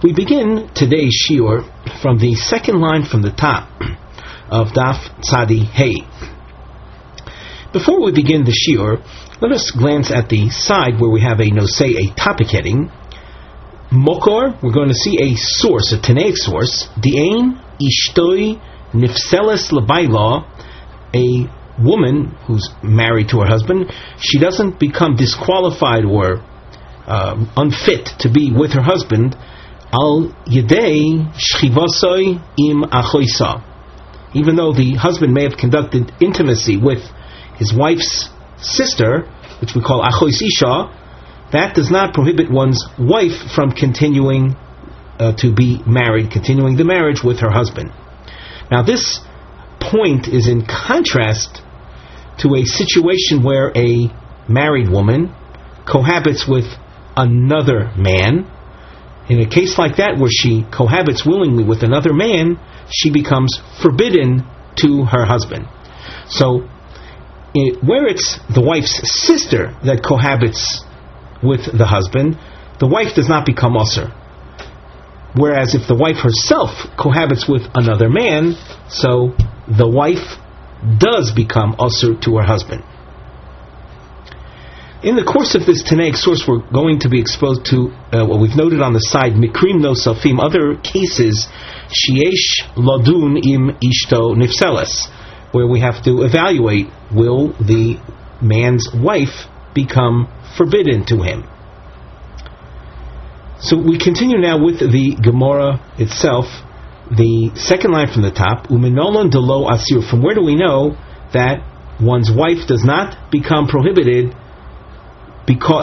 We begin today's shiur from the second line from the top of Daf Tzadi Hey. Before we begin the shiur, let us glance at the side where we have a topic heading. Mokor, we're going to see a source, a Tanaic source. Di'ain ishtoi nifseles l'bayla, a woman who's married to her husband, she doesn't become disqualified or unfit to be with her husband al yedei shchivasoi im achoisa, even though the husband may have conducted intimacy with his wife's sister, which we call achois isha. That does not prohibit one's wife from continuing to be married, continuing the marriage with her husband. Now this point is in contrast to a situation where a married woman cohabits with another man. In a case like that, where she cohabits willingly with another man, she becomes forbidden to her husband. So, where it's the wife's sister that cohabits with the husband, the wife does not become usher. Whereas if the wife herself cohabits with another man, so the wife does become usher to her husband. In the course of this Tanaic source, we're going to be exposed to what we've noted on the side, mikrim no safim, other cases, sheyesh ladun im ishto nifseles, where we have to evaluate, will the man's wife become forbidden to him? So we continue now with the Gemara itself, the second line from the top, uminolon delo asir. From where do we know that one's wife does not become prohibited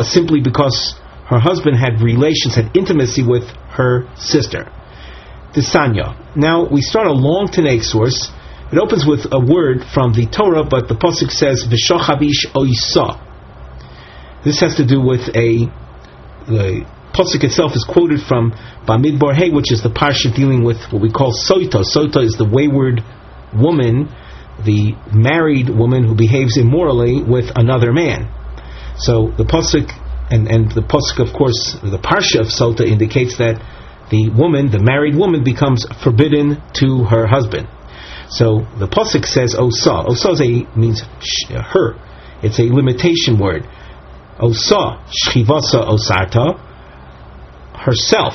simply because her husband had relations, had intimacy with her sister? Tisanya. Now we start a long Tanaic source. It opens with a word from the Torah, but the pasuk says v'shochavish oisa. This has to do with the pasuk itself is quoted from Bamidbar Hey, which is the parsha dealing with what we call soita. Soita is the wayward woman, the married woman who behaves immorally with another man. So the pasuk and the pasuk, of course, the parsha of Sota indicates that the woman, the married woman, becomes forbidden to her husband. So the pasuk says osa. Osa means her. It's a limitation word. Osa shchivasa osarta. Herself,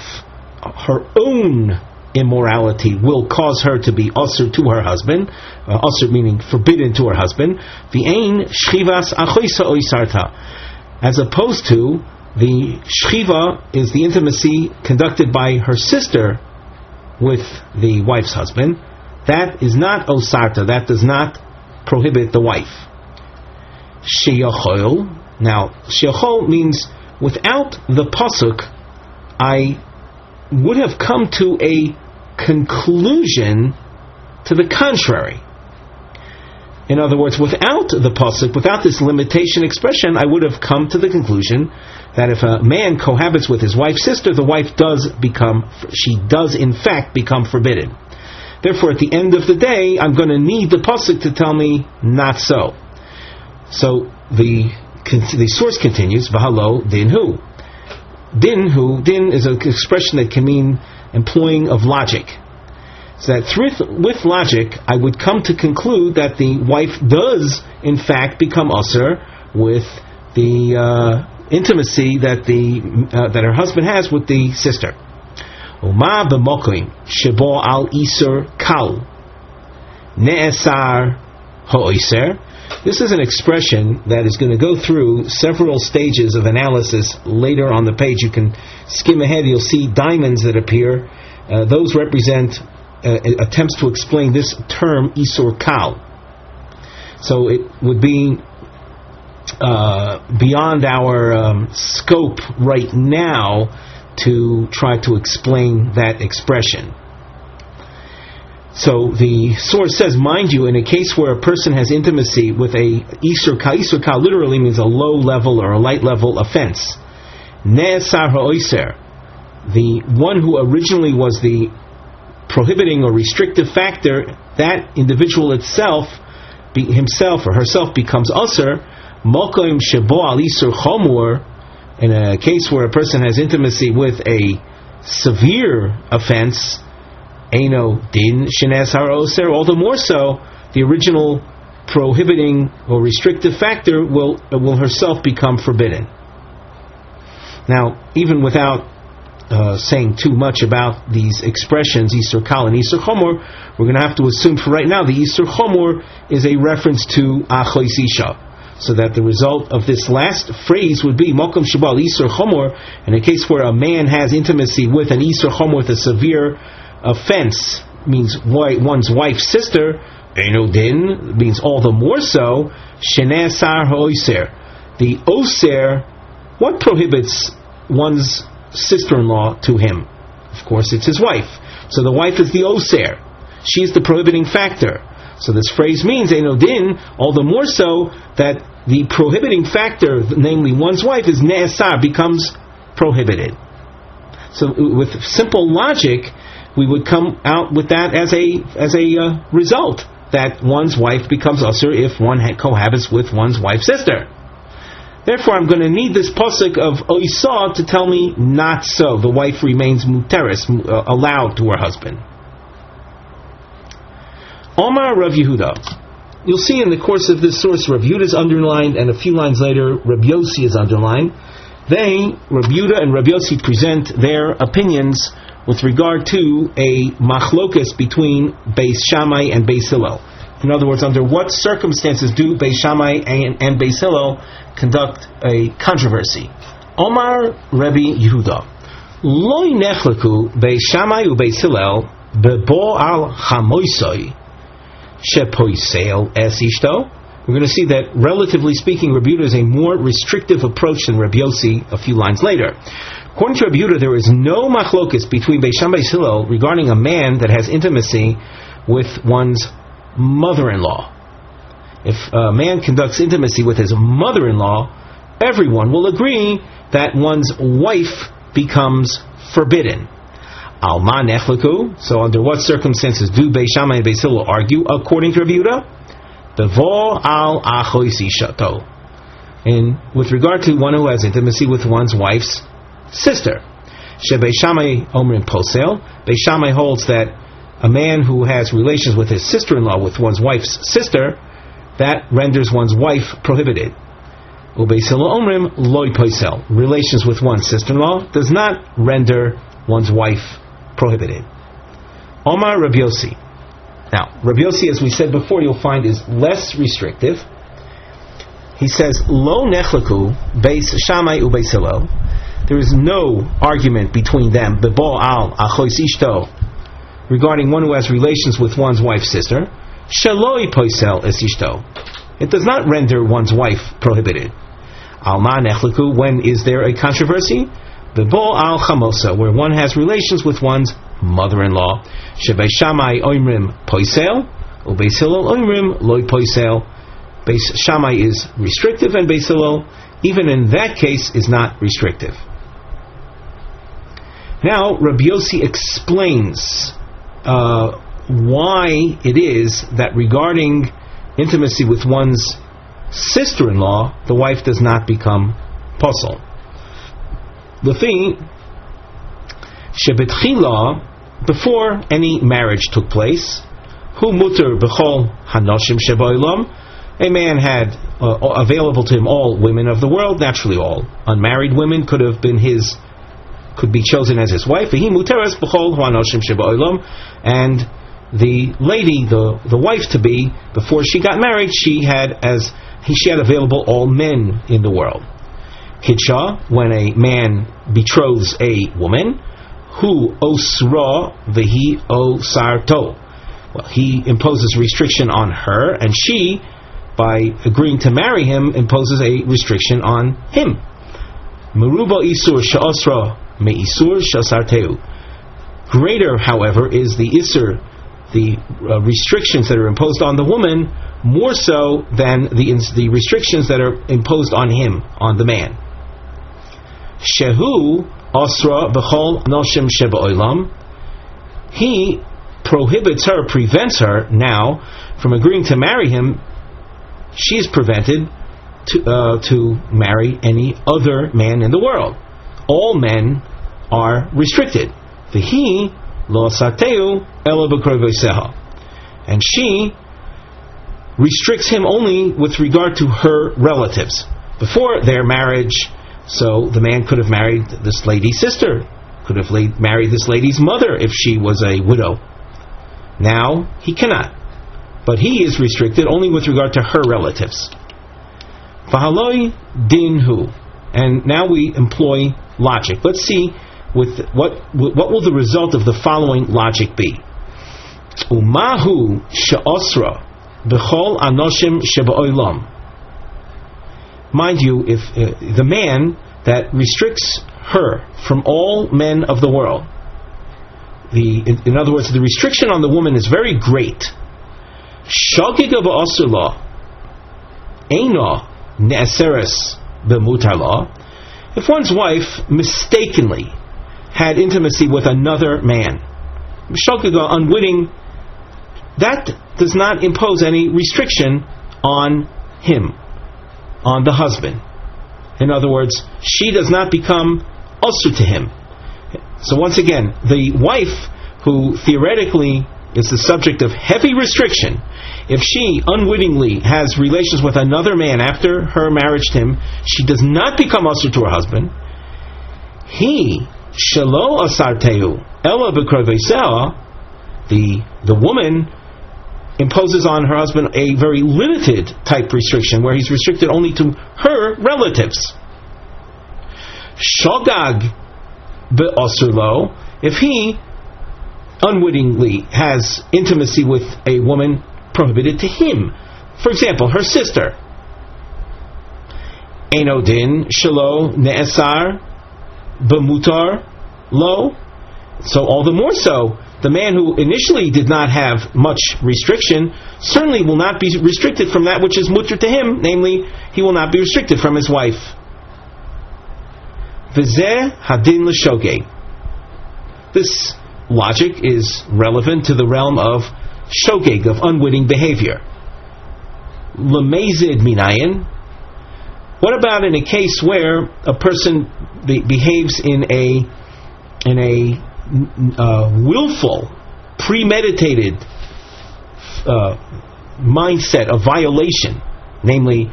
her own immorality will cause her to be usher to her husband. Usher meaning forbidden to her husband. V'ein shchivas achoisa oisarta. As opposed to the shchiva is the intimacy conducted by her sister with the wife's husband. That is not osarta. That does not prohibit the wife. Sheyachol. Now, sheyachol means without the pasuk, I would have come to a conclusion to the contrary. In other words, without the pasuk, without this limitation expression, I would have come to the conclusion that if a man cohabits with his wife's sister, the wife does in fact become forbidden. Therefore, at the end of the day, I'm going to need the pasuk to tell me not so. So the source continues, v'halo dinhu. Din is an expression that can mean employing of logic. So that with logic, I would come to conclude that the wife does, in fact, become usher with the intimacy that her husband has with the sister. Uma b'mokim shebo al isur kal ne'esar ha'oiser. This is an expression that is going to go through several stages of analysis later on the page. You can skim ahead, you'll see diamonds that appear. Those represent attempts to explain this term, Isur Kal. So it would be beyond our scope right now to try to explain that expression. So the source says, mind you, in a case where a person has intimacy with a Isur Kal literally means a low level or a light level offense. Ne'esar ha'oiser, the one who originally was the prohibiting or restrictive factor, that individual itself, himself or herself, becomes usher. Mokoim shebo al Isur chomur, in a case where a person has intimacy with a severe offense, Eino din shenes haroser, all the more so, the original prohibiting or restrictive factor will herself become forbidden. Now, even without saying too much about these expressions, Isur Kal and Isur Chomor, we're going to have to assume for right now the Isur Chomor is a reference to Achois Isha, so that the result of this last phrase would be Mokum Shabal Isur Chomor, in a case where a man has intimacy with an Isur Chomor, with a severe offense, means one's wife's sister, Eino din, means all the more so, Sheneh Sar Ha'oser. The Oser, what prohibits one's sister-in-law to him? Of course, it's his wife. So the wife is the Oser. She is the prohibiting factor. So this phrase means, Eino din, all the more so that the prohibiting factor, namely one's wife, is Ne'esar, becomes prohibited. So with simple logic, we would come out with that as a result, that one's wife becomes usher if one cohabits with one's wife's sister. Therefore, I'm going to need this pasuk of Oisah to tell me not so. The wife remains muteris, allowed to her husband. Omar Rav Yehuda. You'll see in the course of this source, Rav Yehuda is underlined, and a few lines later, Rav Yossi is underlined. Rav Yehuda and Rav Yossi present their opinions with regard to a machlokas between Beis Shammai and Beis Hillel. In other words, under what circumstances do Beis Shammai and Beis Hillel conduct a controversy? Omar Rabbi Yehuda, Lo nechleku Beis Shammai u Beis Hillel bebo al chamoisoi shepoisel es ishto. We're going to see that, relatively speaking, Rabbi Yehuda is a more restrictive approach than Rabbi Yossi a few lines later. According to Rabbi Yehuda, there is no machlokas between Beis Shammai and Beis Hillel regarding a man that has intimacy with one's mother-in-law. If a man conducts intimacy with his mother-in-law, everyone will agree that one's wife becomes forbidden. Alma nechleku. So under what circumstances do Beis Shammai and Beis Hillel argue? According to Rabbi Yehuda, bevo al achois ishato, and with regard to one who has intimacy with one's wife's sister. She Beis Shammai omrim posel. Beis Shammai holds that a man who has relations with his sister-in-law, with one's wife's sister, that renders one's wife prohibited. Ubeis Hillel omrim loy posel. Relations with one's sister-in-law does not render one's wife prohibited. Omar Rabbi Yossi. Now, Rabbi Yossi, as we said before, you'll find is less restrictive. He says, Lo nechleku Beis Shammai u Beis Hillel. There is no argument between them, bebo al achois ishto, regarding one who has relations with one's wife's sister. Shaloi poisel es ishto. It does not render one's wife prohibited. Alma nechleku, when is there a controversy? Bebo al chamosa, where one has relations with one's mother-in-law. Shebeis Shammai oimrim poisel, ubeis Hillel oimrim loy poisel. Beis Shammai is restrictive, and Beis Hillel, even in that case, is not restrictive. Now, Rabbi Yossi explains why it is that regarding intimacy with one's sister-in-law, the wife does not become posel. The thing, shebetchila, before any marriage took place, hu muter b'chol hanoshim sheba'olam, a man had available to him all women of the world, naturally all unmarried women could be chosen as his wife, and the lady, the wife to be, before she got married, she had available all men in the world. Kitcha, when a man betroths a woman, hu osra v'hi osarto. Well, he imposes restriction on her, and she, by agreeing to marry him, imposes a restriction on him. Meruba isur sha'asra me'isur sha'asarteu. Greater, however, is the isur, the restrictions that are imposed on the woman, more so than the restrictions that are imposed on him, on the man. Shehu asra b'chol noshim sheba'olam. He prohibits her, prevents her now from agreeing to marry him. She is prevented to marry any other man in the world. All men are restricted. V'hi lo asarteu ela b'krovoseha. And she restricts him only with regard to her relatives. Before their marriage, so the man could have married this lady's sister, could have married this lady's mother if she was a widow. Now he cannot. But he is restricted only with regard to her relatives. Fahaloi dinhu. And now we employ logic. Let's see what will the result of the following logic be. Umahu she'osra b'chol anoshim sheba'olam. Mind you, if the man that restricts her from all men of the world, in other words, the restriction on the woman is very great. Shagiga ba'asula eina ne'aseres b'mutar. If one's wife mistakenly had intimacy with another man, shagiga, unwitting, that does not impose any restriction on him, on the husband. In other words, she does not become usher to him. So once again, the wife who theoretically is the subject of heavy restriction, if she unwittingly has relations with another man after her marriage to him, she does not become usher to her husband. He shelo asarteu ela b'kroveseha, the woman imposes on her husband a very limited type restriction where he's restricted only to her relatives. Shogag be'asurlo, if he unwittingly has intimacy with a woman prohibited to him, for example, her sister. Enodin shelo ne'esar bemutar lo. So all the more so, the man who initially did not have much restriction certainly will not be restricted from that which is mutar to him, namely, he will not be restricted from his wife. V'zeh hadin l'shogeg. This logic is relevant to the realm of shogeg, of unwitting behavior. L'mezid minayin. What about in a case where a person behaves in a willful, premeditated mindset of violation? Namely,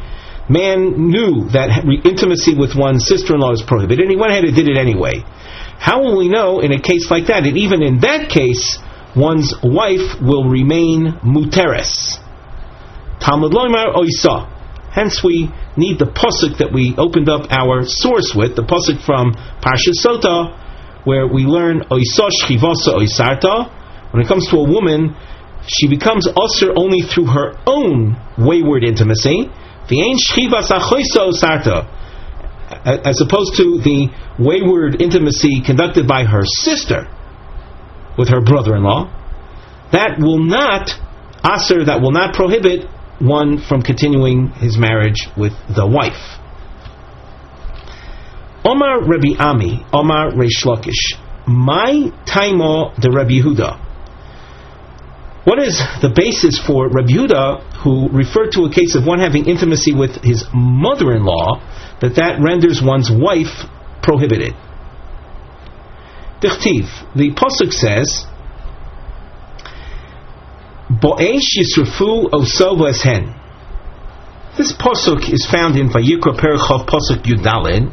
man knew that intimacy with one's sister-in-law is prohibited, and he went ahead and did it anyway. How will we know in a case like that? And even in that case, one's wife will remain muteres. Talmud loymar oisa. Hence we need the pasuk that we opened up our source with, the pasuk from Parshas Sota, where we learn oisa shchivasa oisarta. When it comes to a woman, she becomes usher only through her own wayward intimacy, v'ein shchivas achoisa osarta, as opposed to the wayward intimacy conducted by her sister with her brother-in-law. That will not asr, that will not prohibit one from continuing his marriage with the wife. Omar Rabbi Ami, Omar Reish Lakish, my taimo de Rabbi Yehuda. What is the basis for Rabbi Yehuda, who referred to a case of one having intimacy with his mother-in-law, that renders one's wife prohibited? Dichtiv, the pasuk says, Bo'esh yisrafu oso v'eshen. This pasuk is found in Vayikra Perichov pasuk Yudalid.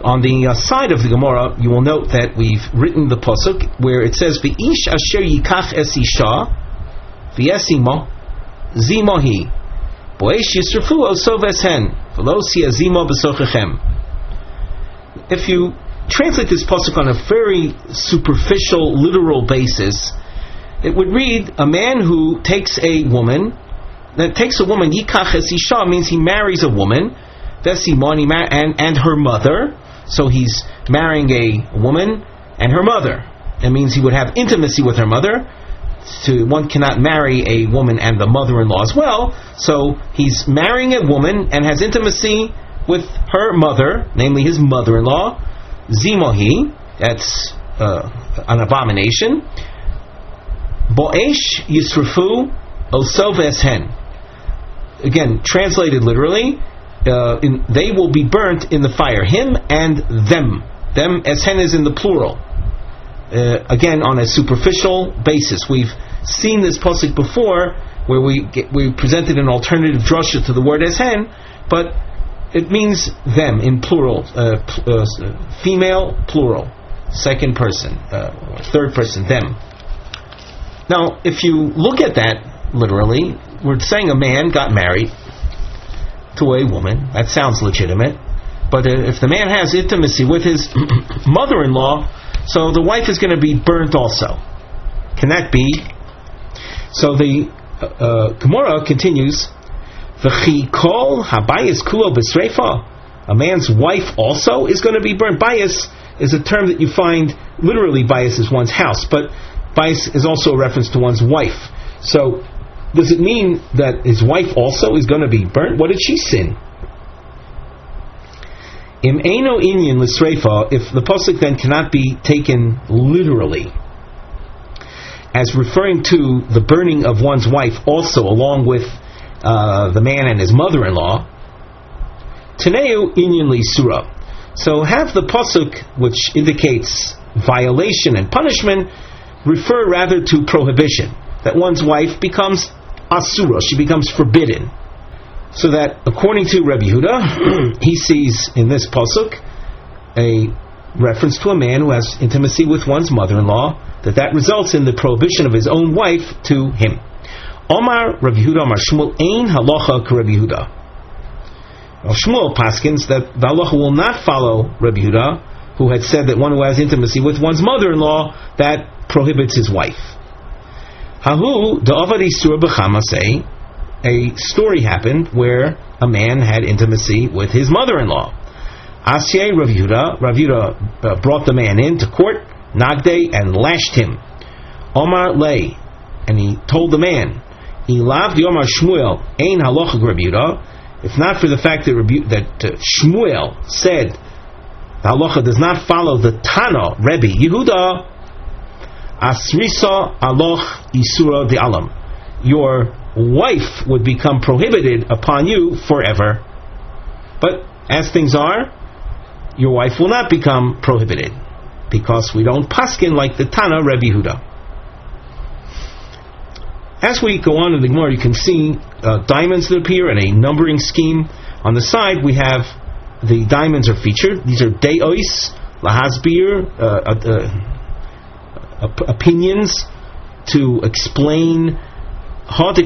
On the side of the Gemara, you will note that we've written the pasuk where it says, "V'ish asher yikach es isha v'yesimo zimohi bo'esh yisrafu oso v'eshen v'lo siazimo b'sochechem." If you translate this pasuk on a very superficial, literal basis, it would read, a man who takes a woman, yikach es isha, means he marries a woman, and her mother. So he's marrying a woman and her mother. That means he would have intimacy with her mother. One cannot marry a woman and the mother-in-law as well. So he's marrying a woman and has intimacy with her mother, namely his mother-in-law. Zimohi, that's an abomination. Bo'esh yisrafu oso v'eshen. Again, translated literally, they will be burnt in the fire. Him and them. Them eshen is in the plural. Again, on a superficial basis. We've seen this pasuk before, where we presented an alternative drasha to the word eshen, but it means them in plural, female plural, second person, third person, them. Now, if you look at that literally, we're saying a man got married to a woman. That sounds legitimate. But if the man has intimacy with his mother-in-law, so the wife is going to be burnt also. Can that be? So the Gemara continues, V'chi kol habayis kulo b'sreifa. A man's wife also is going to be burnt. Bayis is a term that you find, literally bayis is one's house, but bayis is also a reference to one's wife. So, does it mean that his wife also is going to be burnt? What did she sin? Im eino inyan l'sreifa, if the pasuk then cannot be taken literally, as referring to the burning of one's wife also along with the man and his mother-in-law, teneu inyan l'sura. So have the pasuk, which indicates violation and punishment, refer rather to prohibition, that one's wife becomes asura, she becomes forbidden. So that, according to Rabbi Yehuda, he sees in this pasuk a reference to a man who has intimacy with one's mother-in-law, that results in the prohibition of his own wife to him. Omar Rabbi Yehuda, Omar Shmuel, ein halacha ka Rabbi Yehuda. Shmuel paskins that the halacha will not follow Rabbi Yehuda, who had said that one who has intimacy with one's mother-in-law, that prohibits his wife. Hahu da'avad isur b'chamasei. A story happened where a man had intimacy with his mother-in-law. Asyei Rav Yehuda brought the man into court, nagde, and lashed him. Omar lay, and he told the man, Ilav the Omar Shmuel ein halacha Rav Yehuda. If not for the fact that Shmuel said the halacha does not follow the Tana Rebbe Yehuda, asrisa aloch isura de alam. Your wife would become prohibited upon you forever. But as things are, your wife will not become prohibited, because we don't paskin like the Tana Rebbe Yehuda. As we go on in the Gemara, you can see diamonds that appear in a numbering scheme. On the side, we have the diamonds are featured. These are de'ois, lahasbir, opinions to explain. What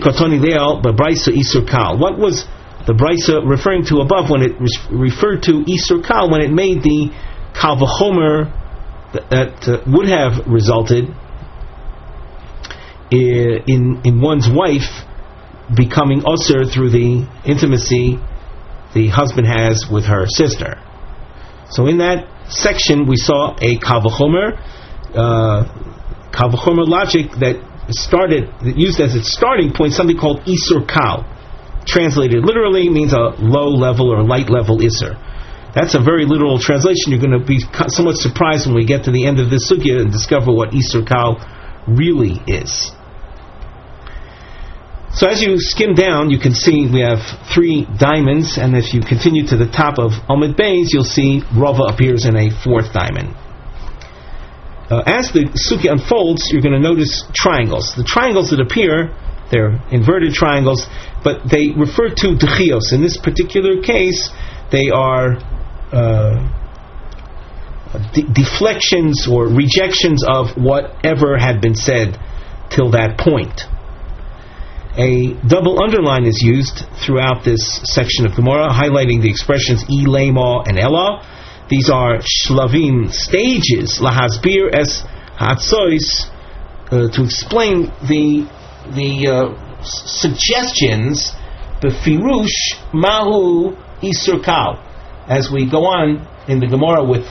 was the Brisa referring to above when it referred to Isur Kal, when it made the Kal V'chomer that would have resulted in one's wife becoming usher through the intimacy the husband has with her sister. So in that section we saw a Kal V'chomer logic that used as its starting point something called Isur Kal. Translated literally means a low level or light level Isur. That's a very literal translation. You're going to be somewhat surprised when we get to the end of this sugya and discover what Isur Kal really is. So as you skim down, you can see we have 3 diamonds, and if you continue to the top of Amud Beis, you'll see Rava appears in a 4th diamond. As the sugya unfolds, you're going to notice triangles. The triangles that appear, they're inverted triangles, but they refer to dechios. In this particular case, they are deflections or rejections of whatever had been said till that point. A double underline is used throughout this section of Gemara, highlighting the expressions ilema and ella. These are shlavim, stages, lahasbir es hatzois, to explain the suggestions, befirush mahu isur kal. As we go on in the Gemara with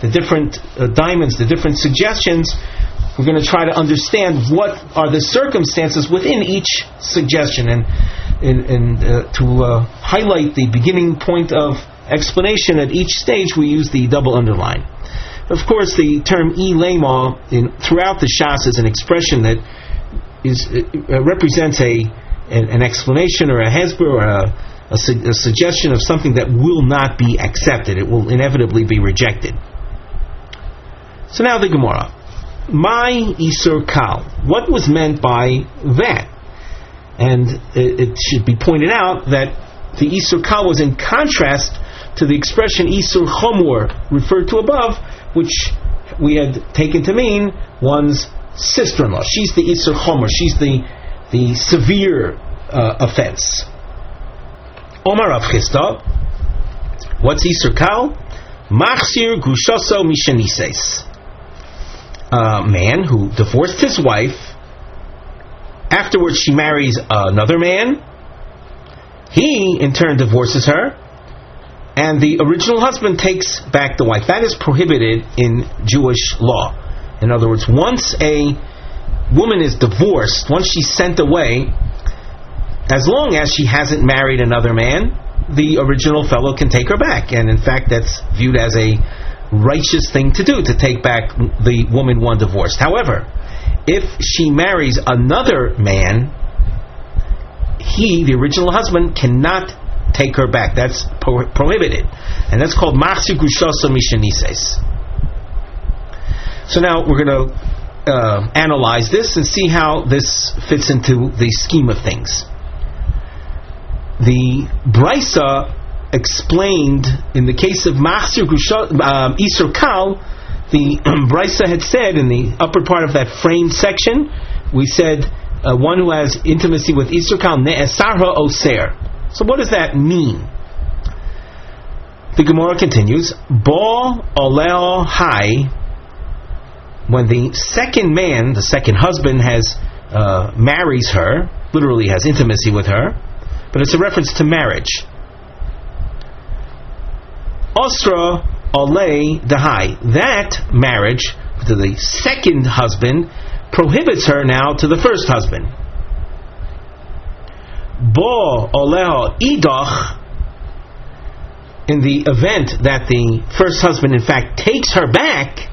the different diamonds, the different suggestions, we're going to try to understand what are the circumstances within each suggestion, and to highlight the beginning point of explanation at each stage, we use the double underline. Of course, the term ilema throughout the Shas is an expression that represents an explanation or a hesber or a suggestion of something that will not be accepted. It will inevitably be rejected. So now the Gemara. My Isur Kal. What was meant by that? And it should be pointed out that the Isur Kal was in contrast to the expression Isur Chomor referred to above, which we had taken to mean one's sister-in-law. She's the Isur Chomer. She's the severe offense. Omar Rav Chisda. What's Isur Kal? Machzir Grushaso Mishanises. A man who divorced his wife. Afterwards, she marries another man. He, in turn, divorces her. And the original husband takes back the wife. That is prohibited in Jewish law. In other words, once a woman is divorced, once she's sent away, as long as she hasn't married another man, the original fellow can take her back. And in fact, that's viewed as a righteous thing to do, to take back the woman one divorced. However, if she marries another man, he, the original husband, cannot take her back. That's prohibited. And that's called Machzir Grushaso Mishanises. So now we're going to analyze this and see how this fits into the scheme of things. The Brisa explained in the case of Machzir Isur Kal, the Brisa had said in the upper part of that framed section, we said one who has intimacy with Isur Kal ne'esar ha'oser. So what does that mean? The Gemara continues, Bo oleo hai. When the second man, the second husband, has marries her, literally has intimacy with her, but it's a reference to marriage. Osra olei dahai. That marriage to the second husband prohibits her now to the first husband. Bo oleho idach. In the event that the first husband in fact takes her back,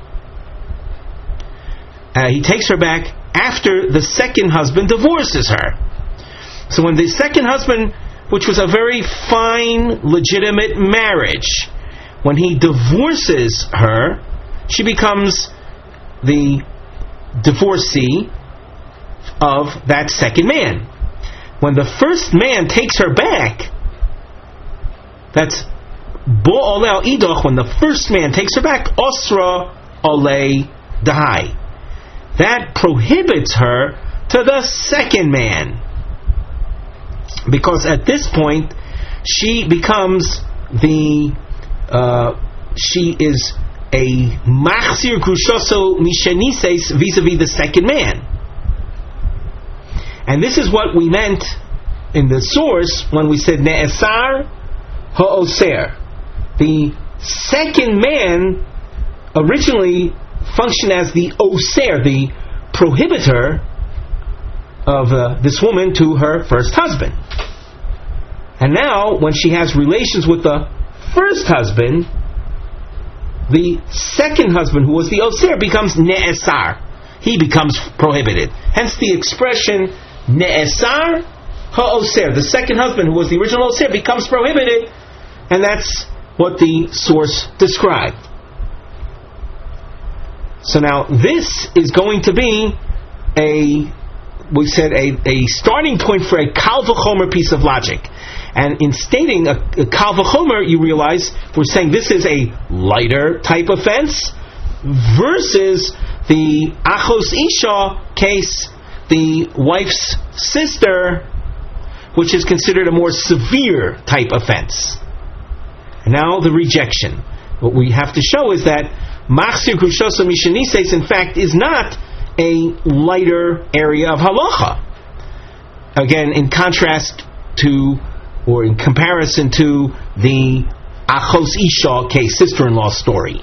he takes her back after the second husband divorces her. So when the second husband, which was a very fine, legitimate marriage, when he divorces her, she becomes the divorcee of that second man. When the first man takes her back, that's bo oleh idoch. When the first man takes her back, osra oleh dahai. That prohibits her to the second man, because at this point she becomes she is a machzir grushaso mishanises vis-a-vis the second man. And this is what we meant in the source when we said ne'esar ha'oser. The second man originally functioned as the oser, the prohibitor of this woman to her first husband. And now, when she has relations with the first husband, the second husband, who was the oser, becomes ne'esar. He becomes prohibited. Hence the expression ne'esar ha'oser. The second husband, who was the original oser, becomes prohibited, and that's what the source described. So now this is going to be a starting point for a kal v'chomer piece of logic. And in stating a kal v'chomer, you realize we're saying this is a lighter type offense versus the achos isha case, the wife's sister, which is considered a more severe type offense. And now the rejection. What we have to show is that Machzir Grushaso Mishanises, in fact, is not a lighter area of halacha. Again, in contrast to, or in comparison to, the Achos Isha case, sister-in-law story.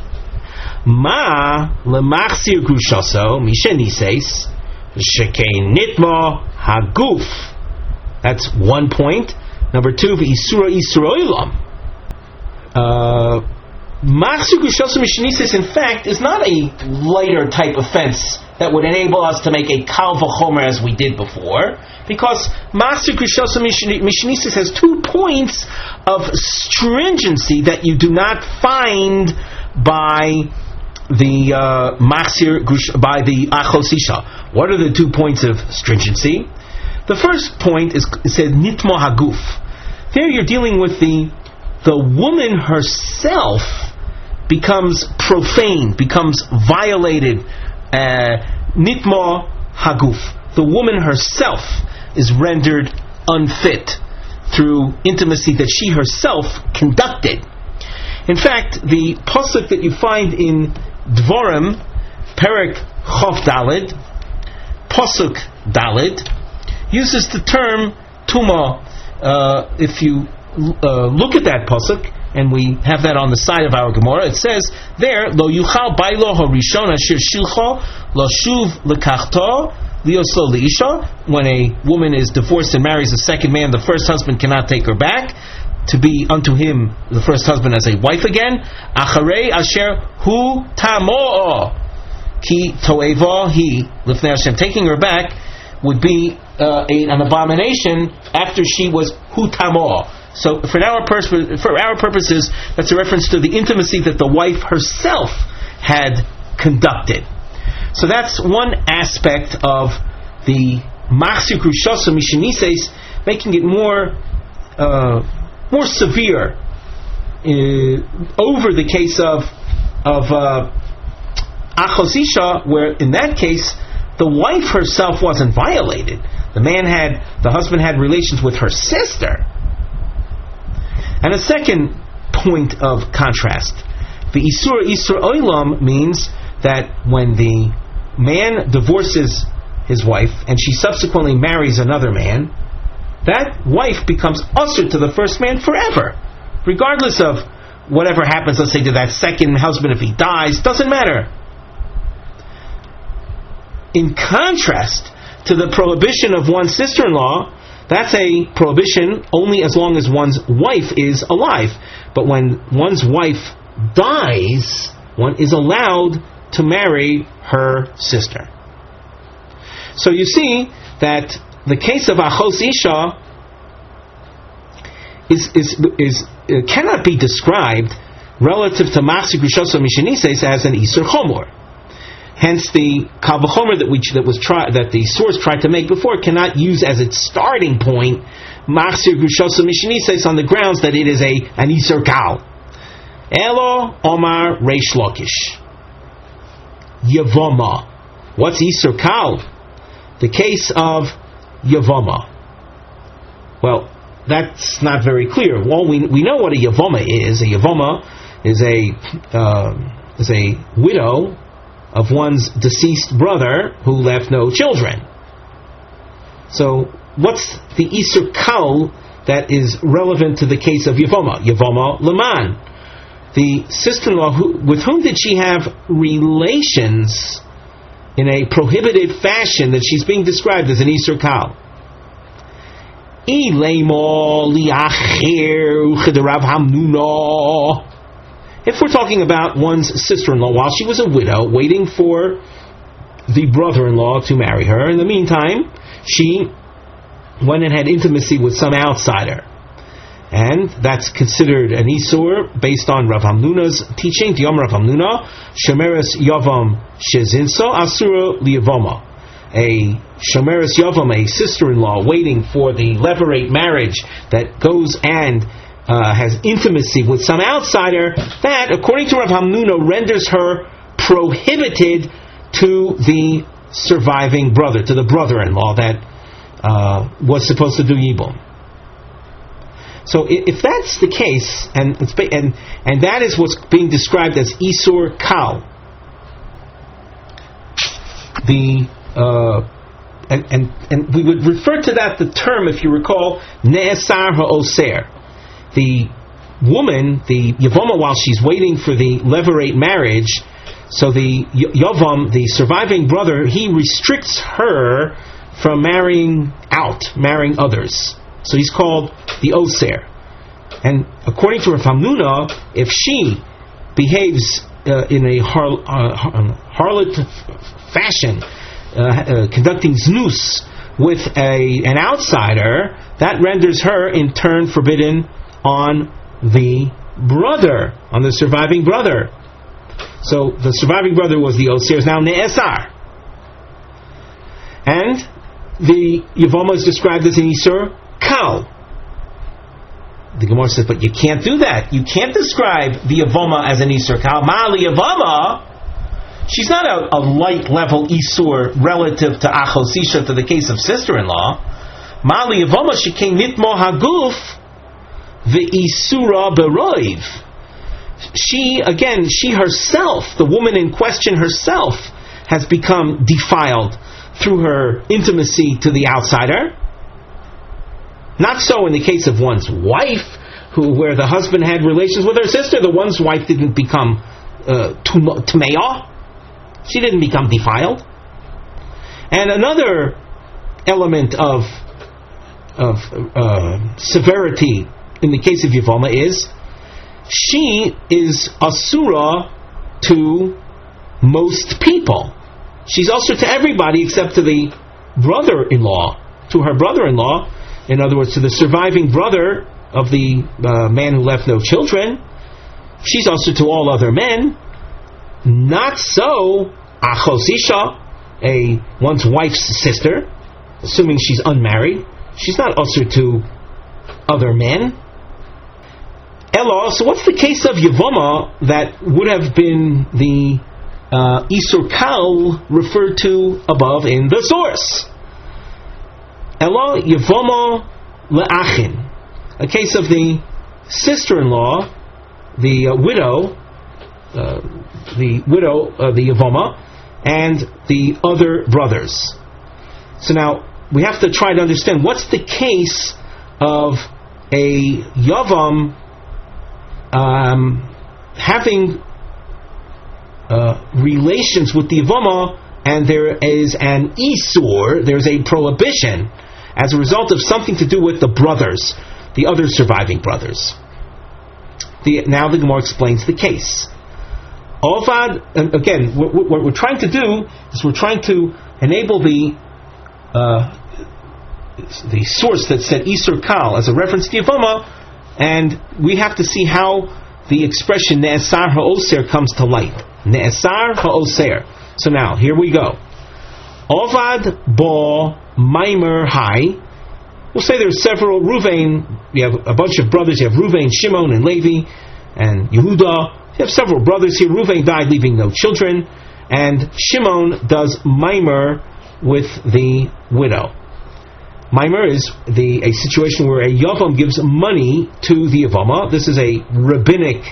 Ma lemachzir Grushaso Mishanises shekein nitma haguf. That's one point. Number two, v'isura isuroilam. Machzir Grushaso Mishanises, in fact, is not a lighter type offense that would enable us to make a kal v'chomer as we did before, because Machzir Grushaso Mishanises has 2 points of stringency that you do not find by the machzir by the achos isha. What are the 2 points of stringency? The first point is said nitmo haguf. There you're dealing with the woman herself becomes profane, becomes violated. Nitmo haguf. The woman herself is rendered unfit through intimacy that she herself conducted. In fact, the pasuk that you find in Dvorim, Perek Chof Dalid, pasuk Dalid, uses the term tuma. If you look at that pasuk, and we have that on the side of our Gemara, it says there, Lo yuchal bailo harishon asher shilcho lo shuv lekachto lioslo leisha. When a woman is divorced and marries a second man, the first husband cannot take her back to be unto him, the first husband, as a wife again. Acharei asher hu tamo ki toeva he lifnei Hashem. Taking her back would be an abomination after she was hu tamo. So for our purposes, that's a reference to the intimacy that the wife herself had conducted. So that's one aspect of the machzir grushosa mishenises, making it more severe over the case of achos isha, where in that case the wife herself wasn't violated. The husband had relations with her sister. And a second point of contrast, the isur olam means that when the man divorces his wife and she subsequently marries another man, that wife becomes usher to the first man forever, regardless of whatever happens, let's say, to that second husband. If he dies, doesn't matter. In contrast to the prohibition of one's sister-in-law, that's a prohibition only as long as one's wife is alive. But when one's wife dies, one is allowed to marry her sister. So you see that the case of achos isha cannot be described relative to machzir grushosa mishenises as an isur chomor. Hence, the kal v'chomer that the source tried to make before cannot use as its starting point machzir grushosa mishenises on the grounds that it is an isur kal. Elo omar reish lakish Yevamos. What's isur kal? The case of Yevamos. Well, that's not very clear. Well, we know what a Yevamos is. A Yevamos is a widow of one's deceased brother who left no children. So, what's the isur kal that is relevant to the case of Yevamos? Yevamos leman. The sister-in-law, with whom did she have relations in a prohibited fashion that she's being described as an isur kal? If we're talking about one's sister-in-law while she was a widow, waiting for the brother-in-law to marry her, in the meantime, she went and had intimacy with some outsider. And that's considered an isur based on Rav Hamnuna's teaching. Diyom Rav Hamnuna, Shomeres Yavam Shezinso Asura Liyavoma. A Shomeres Yavam, a sister-in-law waiting for the levirate marriage that goes and has intimacy with some outsider, that, according to Rav Hamnuna, renders her prohibited to the surviving brother, to the brother-in-law that was supposed to do yibum. So if that's the case, and that is what's being described as isur kal, and we would refer to that, the term, if you recall, ne'esar ha'oser. The woman, the Yevamos, while she's waiting for the levirate marriage, so the Yavam, the surviving brother, he restricts her from marrying others. So he's called the Oser. And according to Rav Hamnuna, if she behaves in a harlot fashion, conducting znus with an outsider, that renders her in turn forbidden on the brother, on the surviving brother. So the surviving brother was the Osir, is now Ne'esar. And the Yevamos is described as an Isur Kal. The Gemara says, but you can't do that. You can't describe the Yevama as an Isur Kal. Ma'ali Yevama, she's not a light level Isur relative to Achosisha, to the case of sister-in-law. Ma'ali Yevama, she came Nitmo Haguf, the Isura Beroiv. She herself, the woman in question herself, has become defiled through her intimacy to the outsider. Not so in the case of one's wife, where the husband had relations with her sister. The one's wife didn't become Tmeah. She didn't become defiled. And another element of severity in the case of Yevama is she is asura to most people. She's also to everybody except to the brother-in-law, to her brother-in-law. In other words, to the surviving brother of the man who left no children. She's also to all other men. Not so Achosisha, one's wife's sister, assuming she's unmarried. She's not also to other men. Ella, so what's the case of Yevama that would have been the Isur Kal referred to above in the source? Ella Yevama le'achin, a case of the sister-in-law, the widow, the Yevama, and the other brothers. So now we have to try to understand what's the case of a Yavam having relations with the Yevama, and there is an Isur, there's a prohibition as a result of something to do with the brothers, the other surviving brothers. Now the Gemara explains the case. Ovad, and again, what we're trying to do is we're trying to enable the source that said Isur Kal as a reference to Yevama, and we have to see how the expression Ne'esar ha'oser comes to light. Ne'esar ha'oser. So now, here we go. Ovad bo Maimer Hai. We'll say there's several. Ruvain, you have a bunch of brothers. You have Ruvain, Shimon, and Levi, and Yehuda. You have several brothers here. Ruvain died leaving no children, and Shimon does Maimer with the widow. Maimer is a situation where a Yavam gives money to the Yevama. This is a rabbinic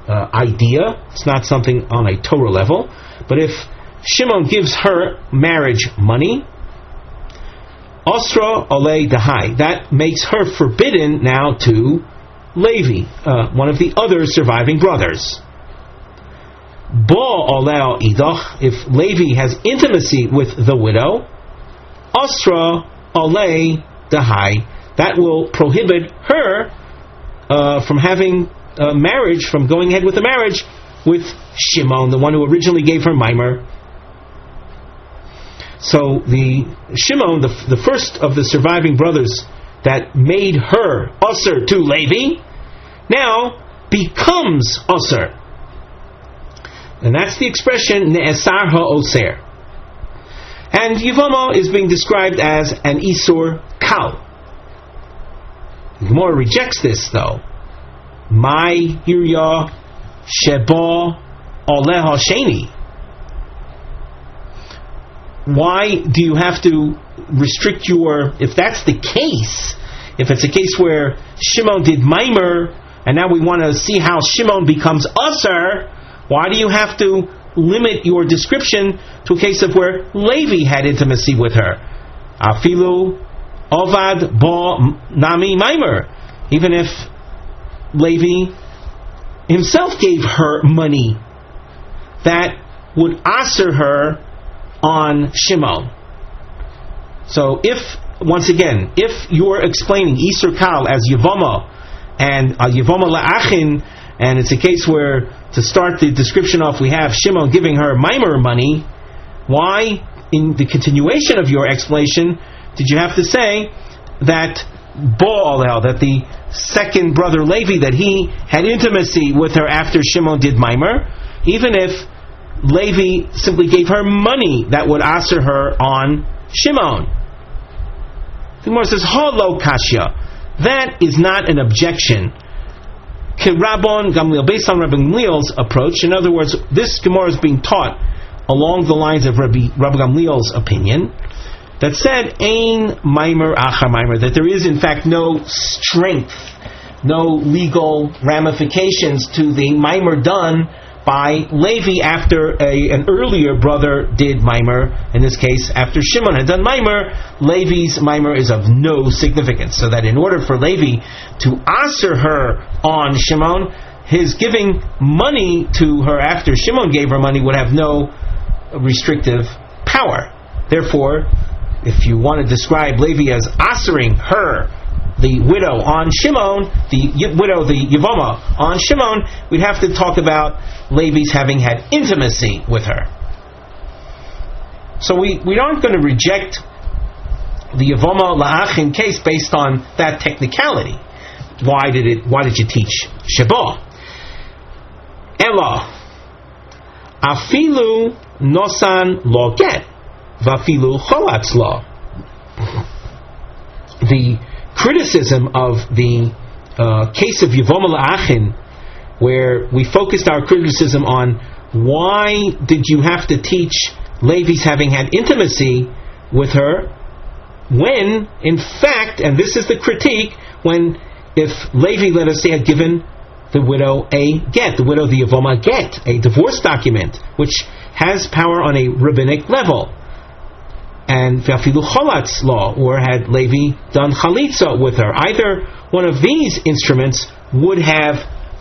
idea. It's not something on a Torah level. But if Shimon gives her marriage money, Ostra Olei Dahai, that makes her forbidden now to Levi, one of the other surviving brothers. Bo Oleo Idach, if Levi has intimacy with the widow, Ostra Olei Dahai, that will prohibit her from having a marriage, from going ahead with a marriage with Shimon, the one who originally gave her Maimer. So the Shimon, the first of the surviving brothers that made her Osir to Levi, now becomes Osir. And that's the expression Ne'esar ha'oser. And Yevama is being described as an Isur Kal. The Gemara rejects this though. Mai Hirya Sheba Oleh Hasheni. Why do you have to restrict if that's the case, if it's a case where Shimon did Maimer, and now we want to see how Shimon becomes Asar, why do you have to limit your description to a case of where Levi had intimacy with her? Afilu Ovad Bo Nami Maimer. Even if Levi himself gave her money, that would Asar her on Shimon. So if you're explaining Isur Kal as Yevama and Yevama La'achin, and it's a case where to start the description off we have Shimon giving her Maimer money, why in the continuation of your explanation did you have to say that that the second brother Levi, that he had intimacy with her after Shimon did Maimer? even if Levi simply gave her money that would aser her on Shimon. The Gemara says, Holo Kashya. That is not an objection. Kirabon Gamliel, based on Rabbi Gamliel's approach. In other words, this Gemara is being taught along the lines of Rabbi Gamliel's opinion, that said, Ein Maimer Achar Maimer, that there is in fact no strength, no legal ramifications to the Maimer done by Levi after an earlier brother did Maimer. In this case, after Shimon had done Maimer, Levi's Maimer is of no significance. So that in order for Levi to aser her on Shimon, his giving money to her after Shimon gave her money would have no restrictive power. Therefore, if you want to describe Levi as asering her, the widow, on Shimon, the widow, the Yevamos, on Shimon, we'd have to talk about Levi's having had intimacy with her. So we aren't going to reject the Yevamos La'achin case based on that technicality. Why did you teach Sheba? Ella Afilu Nosan Lo Get Vafilu Cholatz Lo. The criticism of the case of Yevamos La'achin, where we focused our criticism on why did you have to teach Levi's having had intimacy with her, when, in fact, and this is the critique, when if Levi, let us say, had given the widow a get, the widow, the Yevamos, get, a divorce document, which has power on a rabbinic level, and Vafilu Cholatz law, or had Levi done chalitza with her, either one of these instruments would have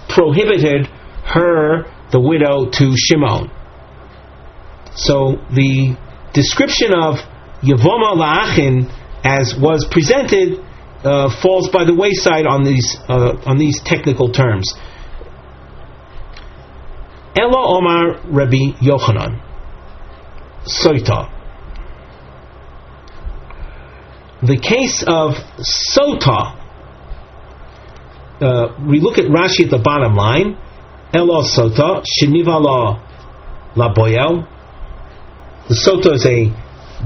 prohibited her, the widow, to Shimon. So the description of Yevamos La'achin as was presented falls by the wayside on these technical terms. Elo Omar Rabbi Yochanan Soita. The case of Sota, we look at Rashi at the bottom line. Elo Sota, Sheniva La Boyel. The Sota is a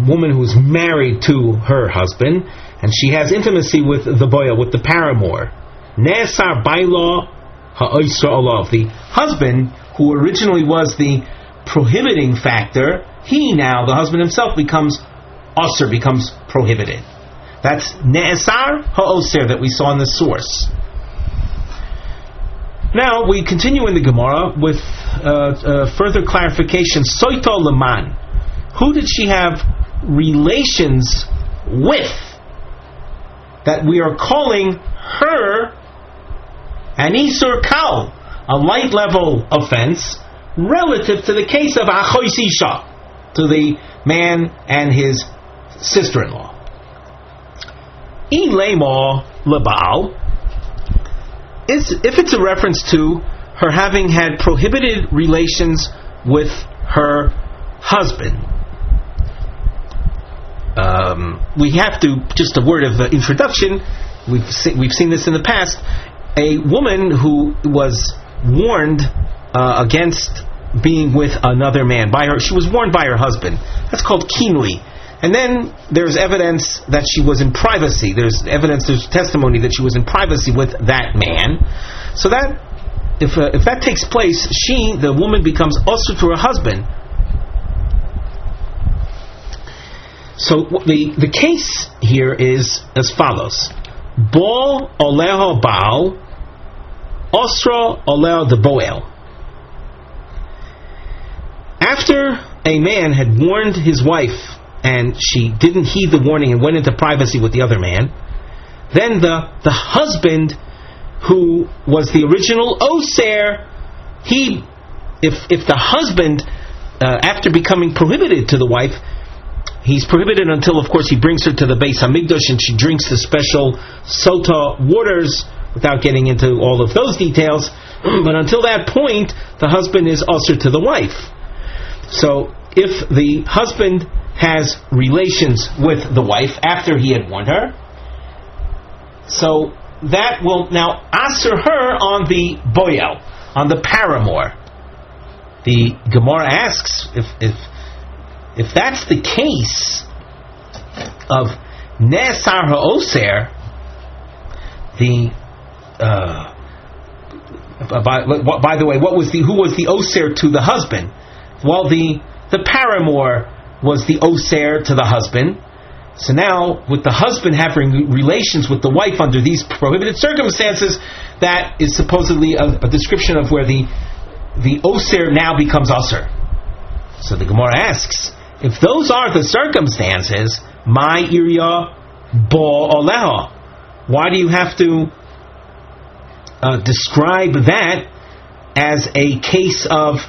woman who is married to her husband, and she has intimacy with the Boyel, with the paramour. Nesar Baila Ha'oisra Olav. The husband, who originally was the prohibiting factor, he now, the husband himself, becomes Osir, becomes prohibited. That's Ne'esar Ha'oser that we saw in the source. Now we continue in the Gemara with further clarification. Soito Leman. Who did she have relations with that we are calling her an Isur Kal, a light level offense, relative to the case of Achois Isha, to the man and his sister-in-law? Ilema Lebal, if it's a reference to her having had prohibited relations with her husband, we have to, just a word of introduction, we've seen this in the past. A woman who was warned against being with another man by her, she was warned by her husband. That's called kinui. And then there's evidence that she was in privacy. There's testimony that she was in privacy with that man. So that, if that takes place, the woman becomes osur to her husband. So the case here is as follows: Bo oleho baal, osra oleho de boel. After a man had warned his wife and she didn't heed the warning and went into privacy with the other man, then the husband, who was the original oser, if the husband, after becoming prohibited to the wife, he's prohibited until, of course, he brings her to the Beis Hamikdash and she drinks the special sota waters, without getting into all of those details. But until that point, the husband is usher to the wife. So if the husband has relations with the wife after he had warned her, so that will now usher her on the boyel, on the paramour. the Gemara asks if that's the case of Ne'asar ha'oser, by the way, who was the oser to the husband? Well, the paramour was the oser to the husband. So now, with the husband having relations with the wife under these prohibited circumstances, that is supposedly a description of where the oser now becomes aser. So the Gemara asks, if those are the circumstances, my iria bo oleha, why do you have to describe that as a case of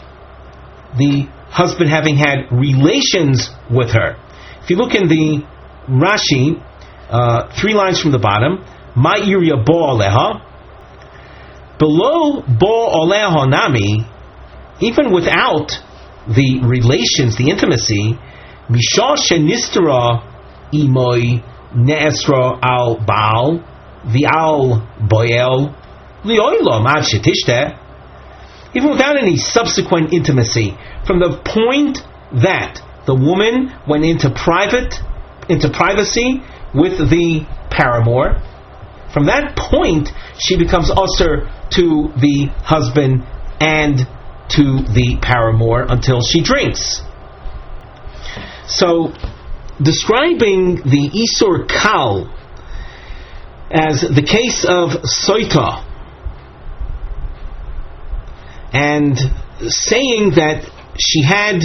the husband having had relations with her? If you look in the Rashi, 3 lines from the bottom, my iria bo oleha, below bo oleha nami, even without the relations, the intimacy, mishah shenistera imoy ne'esra al baal v'al boel li'olam ad shetishte, even without any subsequent intimacy, from the point that the woman went into privacy with the paramour, from that point she becomes usher to the husband and to the paramour until she drinks. So, describing the Isur Kal as the case of Soita, and saying that she had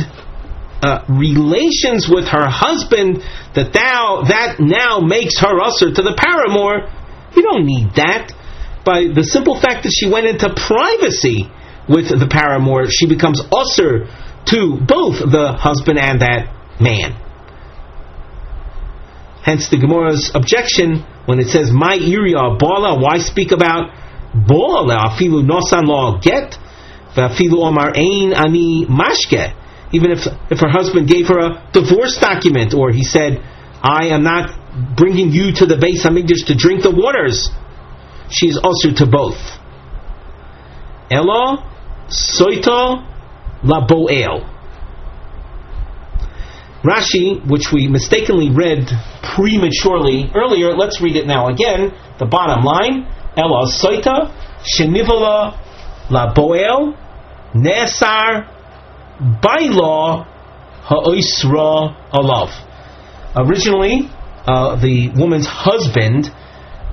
relations with her husband, that now makes her usher to the paramour, you don't need that. By the simple fact that she went into privacy with the paramour, she becomes usher to both the husband and that man. Hence the Gemara's objection when it says my iria bala, why speak about bala? Afilu nosan lo get, v'afilu omar ein ani mashke. Even if her husband gave her a divorce document, or he said, I am not bringing you to the Beis Hamikdash to drink the waters, she is usher to both. Elo soita la boel. Rashi, which we mistakenly read prematurely earlier, let's read it now again. The bottom line: Elo soita shenivala la boel ne'asar baila ha'oisra alav. Originally, the woman's husband,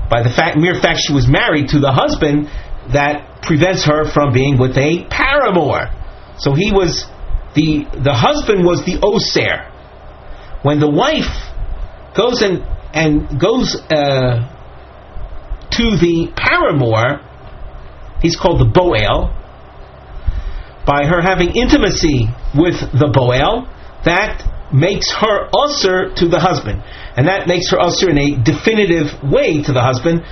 by the mere fact she was married to the husband, that prevents her from being with a paramour. So he was the husband was the oser. When the wife goes to the paramour, he's called the boel. By her having intimacy with the boel, that makes her usher to the husband, and that makes her usher in a definitive way to the husband,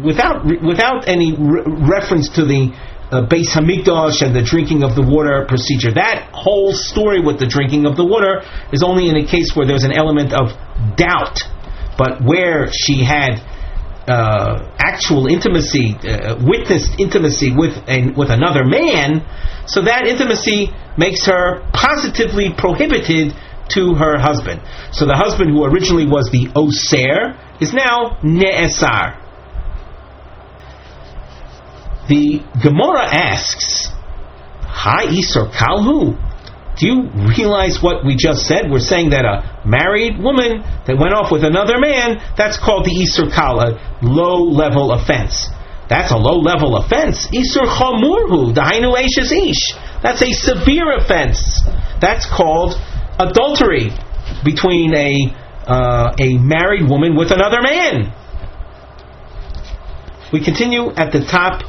without any reference to the Beis Hamikdash and the drinking of the water procedure. That whole story with the drinking of the water is only in a case where there's an element of doubt, but where she had actual intimacy, witnessed intimacy with another man, so that intimacy makes her positively prohibited to her husband. So the husband, who originally was the oser, is now ne'esar. The Gemara asks, "Ha isur kalhu?" Do you realize what we just said? We're saying that a married woman that went off with another man, that's called the isur kal, a low-level offense. That's a low-level offense. Isur chamurhu, dahainu eishes ish. That's a severe offense. That's called adultery between a married woman with another man. We continue at the top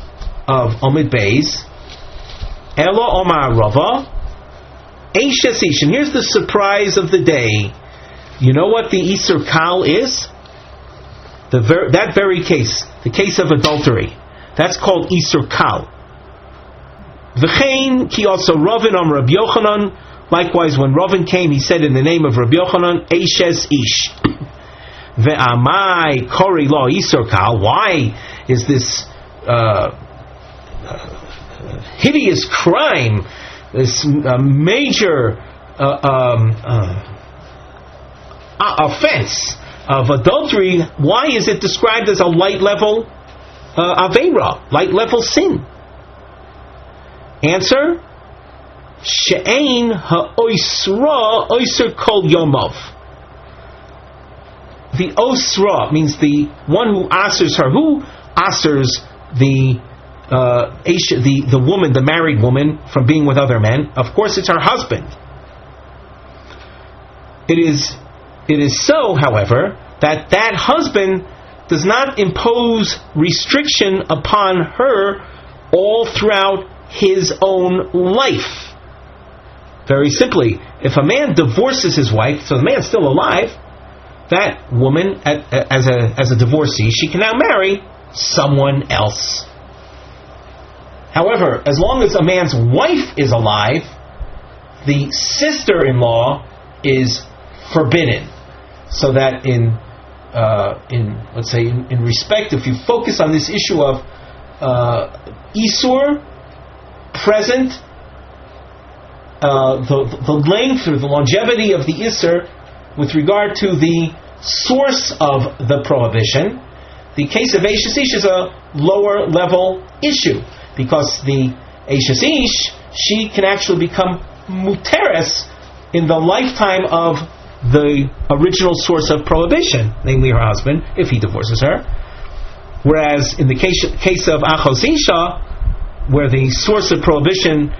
of Omid Beis. Elo Omar Rava Eishes Ish. And here's the surprise of the day. You know what the Isur Kal is? That very case, the case of adultery. That's called Isur Kal. V'chein ki also Ravin Rabbi Yochanan. Likewise, when Ravin came, he said in the name of Rabbi Yochanan, Eishes Ish. Ve'amai kori lo Isur Kal. Why is this hideous crime, this major offense of adultery, why is it described as a light level aveira, light level sin? Answer: she'ein ha'oisra oiser kol yomov. The osra means the one who asers her. Who asers the woman, the married woman, from being with other men? Of course, it's her husband. It is so, however, that husband does not impose restriction upon her all throughout his own life. Very simply, if a man divorces his wife, so the man's still alive, that woman, as a divorcee, she can now marry someone else. However, as long as a man's wife is alive, the sister-in-law is forbidden. So that in respect, if you focus on this issue of Isur, present, the length or the longevity of the Isur with regard to the source of the prohibition, the case of Eishes Ish is a lower level issue, because the Eishes Ish, she can actually become muteres in the lifetime of the original source of prohibition, namely her husband, if he divorces her. Whereas in the case of Achos Isha, where the source of prohibition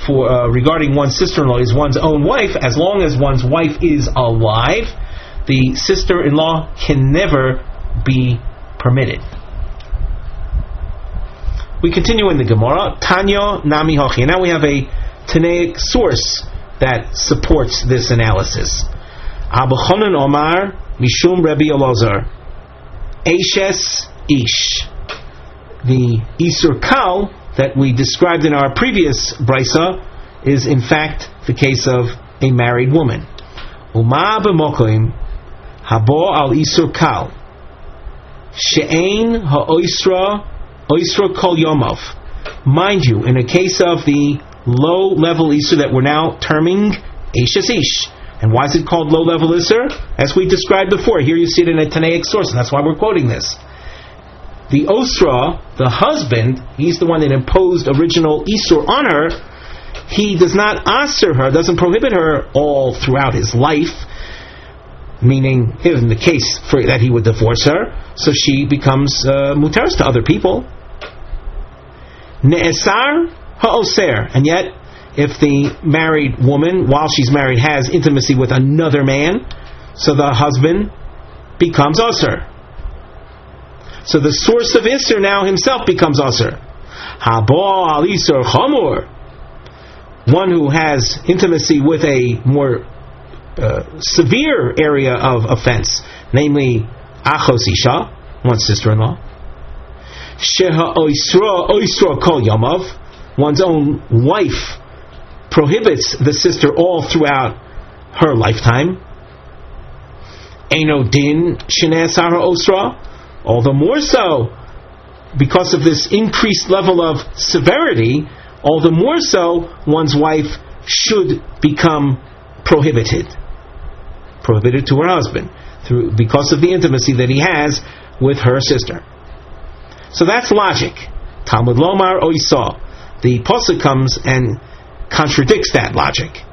for regarding one's sister-in-law is one's own wife, as long as one's wife is alive, the sister-in-law can never be permitted. We continue in the Gemara. Tanya Nami Hochi. Now we have a Tanaic source that supports this analysis. Abuchonon Omar Mishum Rebbe Elazar Eishes Ish. The Isur Kal that we described in our previous brisa is in fact the case of a married woman. Uma b'mokoim habo al Isur Kal she'ein ha'oisra kol yomov. Mind you, in a case of the low-level Isur that we're now terming Eishes Ish. And why is it called low-level Isur? As we described before, here you see it in a Tanaic source, and that's why we're quoting this. The Osra, the husband, he's the one that imposed original Isur on her. He does not aser her, doesn't prohibit her all throughout his life, meaning in the case that he would divorce her, so she becomes muteres to other people. Ne'esar ha'oser, and yet if the married woman, while she's married, has intimacy with another man, so the husband becomes aser. So the source of Isur now himself becomes aser. Habo al Isur chamur, one who has intimacy with a more severe area of offense, namely Achos Isha, one's sister-in-law. Sheha oisra kol yamav, one's own wife prohibits the sister all throughout her lifetime. Eino din shenei sara osra, all the more so because of this increased level of severity, all the more so one's wife should become prohibited to her husband because of the intimacy that he has with her sister. So that's logic. Talmud lomar oisa. The pasuk comes and contradicts that logic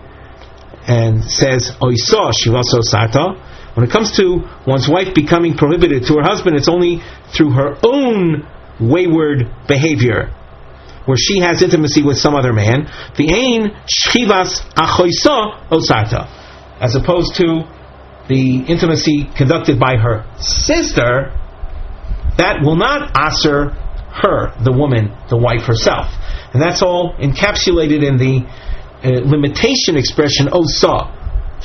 and says oisa shivaso sarta. When it comes to one's wife becoming prohibited to her husband, it's only through her own wayward behavior, where she has intimacy with some other man. The ein shchivas achoisa osarta, as opposed to the intimacy conducted by her sister, that will not aser her, the woman, the wife herself. And that's all encapsulated in the limitation expression osa.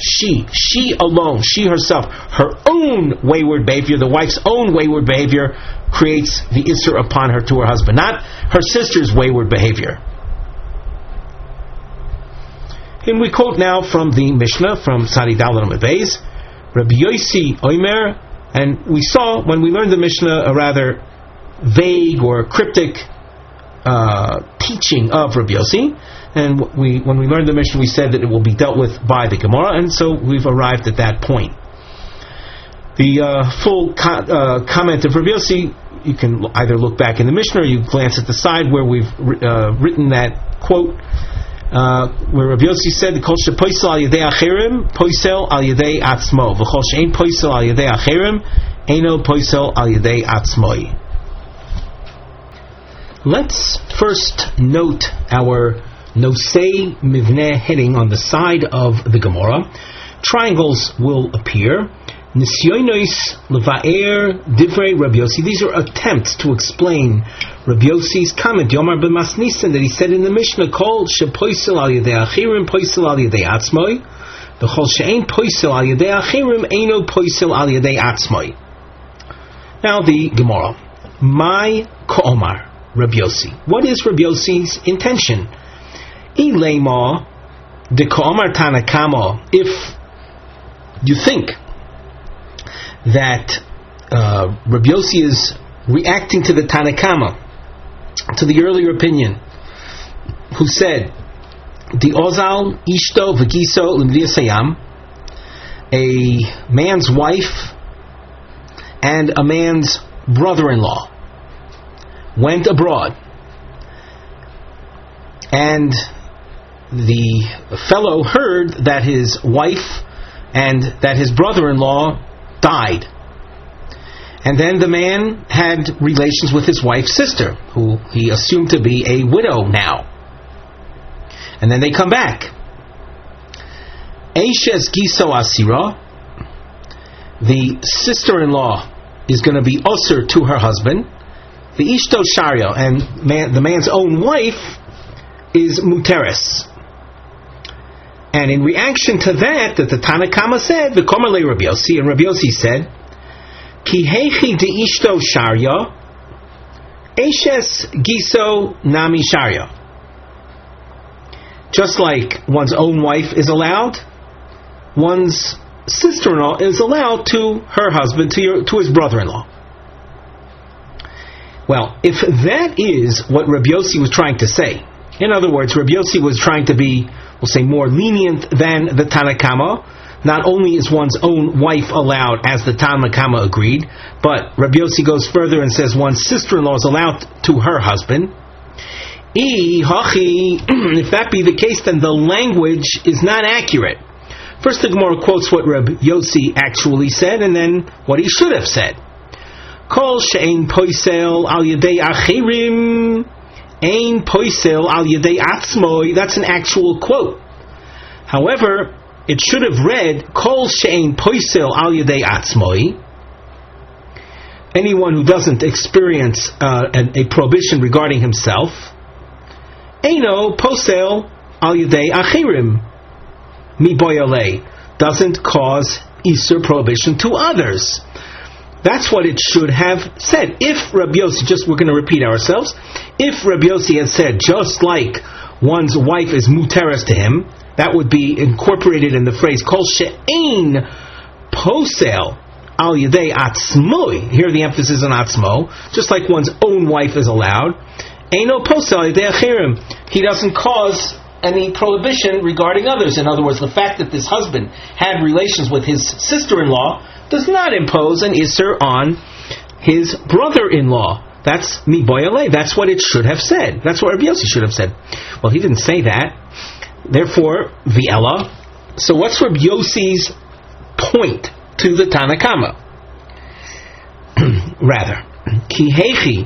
She alone, she herself, her own wayward behavior, the wife's own wayward behavior creates the Isur upon her to her husband, not her sister's wayward behavior. And we quote now from the Mishnah, from Sadi Dalet Amud Beis, Rabbi Yosi Omer, and we saw when we learned the Mishnah a rather vague or cryptic teaching of Rabbi Yossi. And when we learned the Mishnah, we said that it will be dealt with by the Gemara, and so we've arrived at that point. The full comment of Rabbi Yossi, you can either look back in the Mishnah or you glance at the side where we've written that quote, where Rabbi Yossi said, "Kol shepoisel al yedei acherim, poisel al yedei atzmo, v'chol she'ein poisel al yedei acherim, eino poisel al yedei atzmoi." Let's first note our nosei mivneh heading on the side of the Gemara. Triangles will appear. Nisyonos leva'er divrei Rabbi Yossi. These are attempts to explain Rabbi Yossi's comment, Yomar b'masnisin, that he said in the Mishnah, Kol shepoisel al yedei achirim, poisel al yedei atzmoi, v'chol she'ein poisel al yedei achirim, eino poisel al yedei atzmoi. Now the Gemara. My ko'omar, Rabbi Yossi. What is Rabbi Yossi's intention? Ilema de ko'omar tanakama. If you think that Rabbi Yossi is reacting to the Tanakama, to the earlier opinion, who said, "The ozal ishto v'giso l'mdiyasayam," a man's wife and a man's brother-in-law went abroad, and the fellow heard that his wife and that his brother-in-law died. And then the man had relations with his wife's sister, who he assumed to be a widow now. And then they come back. Eishes giso asira, the sister-in-law is going to be osir to her husband. The ishto sharia, and the man's own wife is muteres. And in reaction to that the Tanakama said, the correlate Rabbi Yossi, and Rabbi Yossi said, Ki heichi de ishto sharia, eshes giso nami sharia. Just like one's own wife is allowed, one's sister-in-law is allowed to her husband, to his brother-in-law. Well, if that is what Rabbi Yossi was trying to say, in other words, Rabbi Yossi was trying to be, we'll say, more lenient than the Tanakama. Not only is one's own wife allowed, as the Tanakama agreed, but Rabbi Yossi goes further and says one's sister-in-law is allowed to her husband. If that be the case, then the language is not accurate. First, the Gemara quotes what Rabbi Yossi actually said, and then what he should have said. Kol she'ein poisel al yedei achirim, ein poisel al yedei atzmoi. That's an actual quote. However, it should have read, Kol she'ein poisel al yedei atzmoi. Anyone who doesn't experience a prohibition regarding himself, eino posel al yedei achirim, mi boyale, doesn't cause Isur prohibition to others. That's what it should have said. If Rabbi Yossi, we're going to repeat ourselves, if Rabbi Yossi had said, just like one's wife is muteres to him, that would be incorporated in the phrase, Kol she'ein posel al yedei atzmoi. Here the emphasis on atzmo. Just like one's own wife is allowed, eino posel al yedei achirim. He doesn't cause any prohibition regarding others. In other words, the fact that this husband had relations with his sister-in-law does not impose an Isser on his brother-in-law. That's mi boyale. That's what it should have said. That's what Rabbi Yossi should have said. Well, he didn't say that. Therefore, V'ela. So what's Rabbi Yossi's point to the Tanakama? Rather, Ki heichi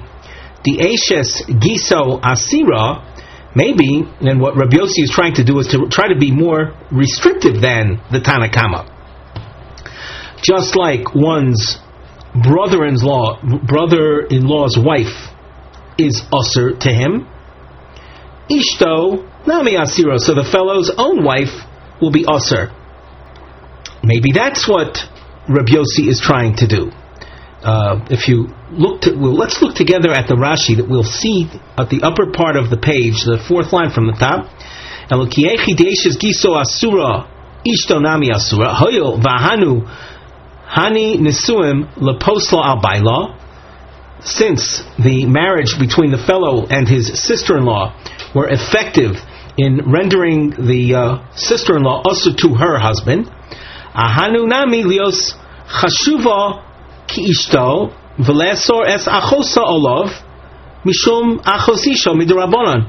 di eshes giso asira. Maybe, and what Rabbi Yossi is trying to do is to try to be more restrictive than the Tanakama. Just like one's brother-in-law's wife is usher to him, ishto nami asira, so the fellow's own wife will be usher. Maybe that's what Rabbi Yossi is trying to do. If you let's look together at the Rashi that we'll see at the upper part of the page, the fourth line from the top. Ishto nami asura hoyo v'hanu hani nisuim leposla al baila. since the marriage between the fellow and his sister-in-law were effective in rendering the sister-in-law also to her husband, ahanu nami lios chashuva ki ishto v'le'asor es achosa olov mishum achosisho midrabanan.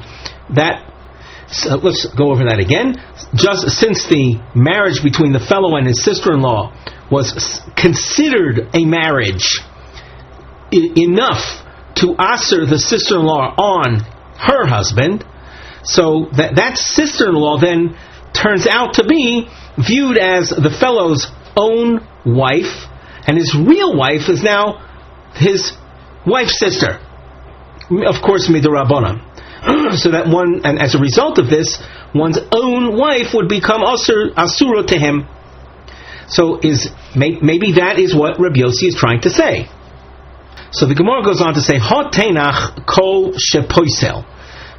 That, let's go over that again. Just since the marriage between the fellow and his sister-in-law was considered a marriage enough to aser the sister-in-law on her husband, so that sister-in-law then turns out to be viewed as the fellow's own wife, and his real wife is now his wife's sister, of course midrabanan. So that one, and as a result of this, one's own wife would become asura to him. So maybe that is what Rabbi Yossi is trying to say. So the Gemara goes on to say, "Ha tenach kol shepoisel."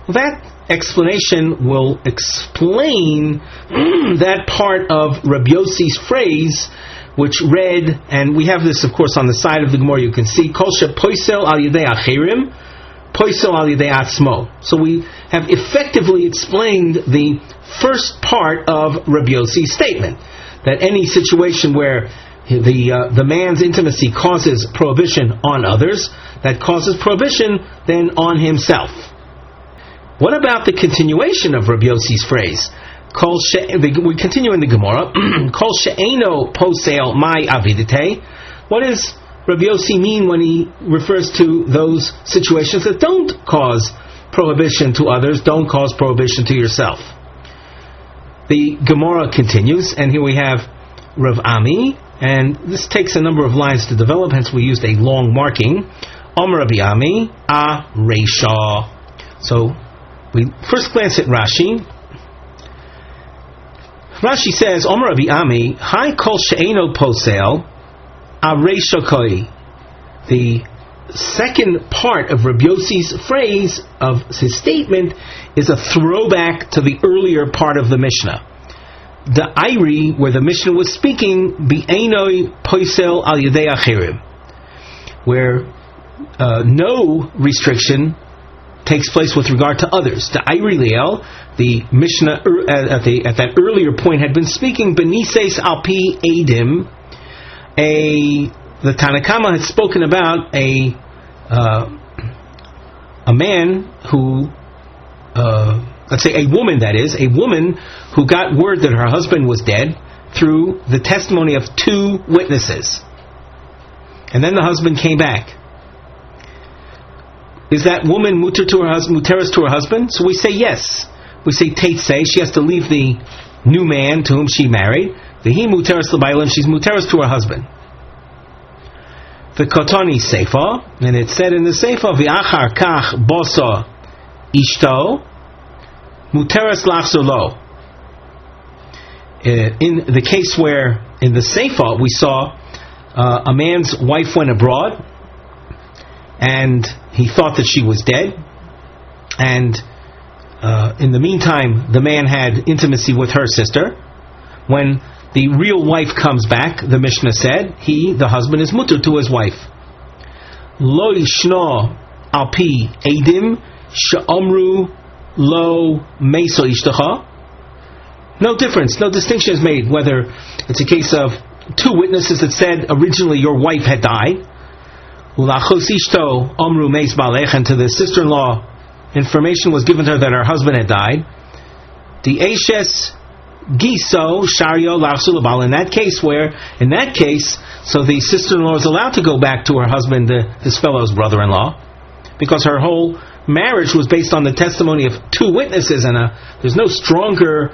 That explanation will explain that part of Rabbi Yossi's phrase, which read, and we have this, of course, on the side of the Gemara. You can see kol shepoisel al yedei acherim, poisel al yedei atzmo. So we have effectively explained the first part of Rabbi Yossi's statement, that any situation where the man's intimacy causes prohibition on others, that causes prohibition then on himself. What about the continuation of Rabbi Yossi's phrase? We continue in the Gemara. Kol she'eno posel mai avidite. What does Rabbi Yossi mean when he refers to those situations that don't cause prohibition to others, don't cause prohibition to yourself? The Gemara continues, and here we have Rav Ami, and this takes a number of lines to develop, hence we used a long marking. Omer Rabbi Ami, a reisha. So we first glance at Rashi. Rashi says, Omer Rabbi Ami, Hai kol she'eno posel, a reisha koi. The second part of Rabbi Yossi's phrase, of his statement, is a throwback to the earlier part of the Mishnah. The Iri, where the Mishnah was speaking, Bi'enoi poisel al yedei acherim, where no restriction takes place with regard to others. The Iri Liel, the Mishnah at that earlier point had been speaking Benises alpi edim. The Tanakama had spoken about a man who, let's say a woman, that is, a woman who got word that her husband was dead through the testimony of two witnesses. And then the husband came back. Is that woman muteris to her husband? So we say yes. We say teitsei, she has to leave the new man to whom she married. V'hi muteris l'bailim, she's muteris to her husband. The Kotani Seifa, and it said in the Seifa, V'achar kach bosa ishto muteris lachzor lo. In the case where in the Seifa we saw a man's wife went abroad and he thought that she was dead, and in the meantime the man had intimacy with her sister. When the real wife comes back, the Mishnah said, the husband is mutter to his wife. Lo yishno alpi edim she'omru lo meso ishtacha. No difference, no distinction is made whether it's a case of two witnesses that said originally your wife had died, ulachos ishto omru meis balech, and to the sister-in-law information was given to her that her husband had died. The eshes giso shario lachsul bal. In that case, so the sister-in-law is allowed to go back to her husband, his fellow's brother-in-law, because her whole marriage was based on the testimony of two witnesses, and there's no stronger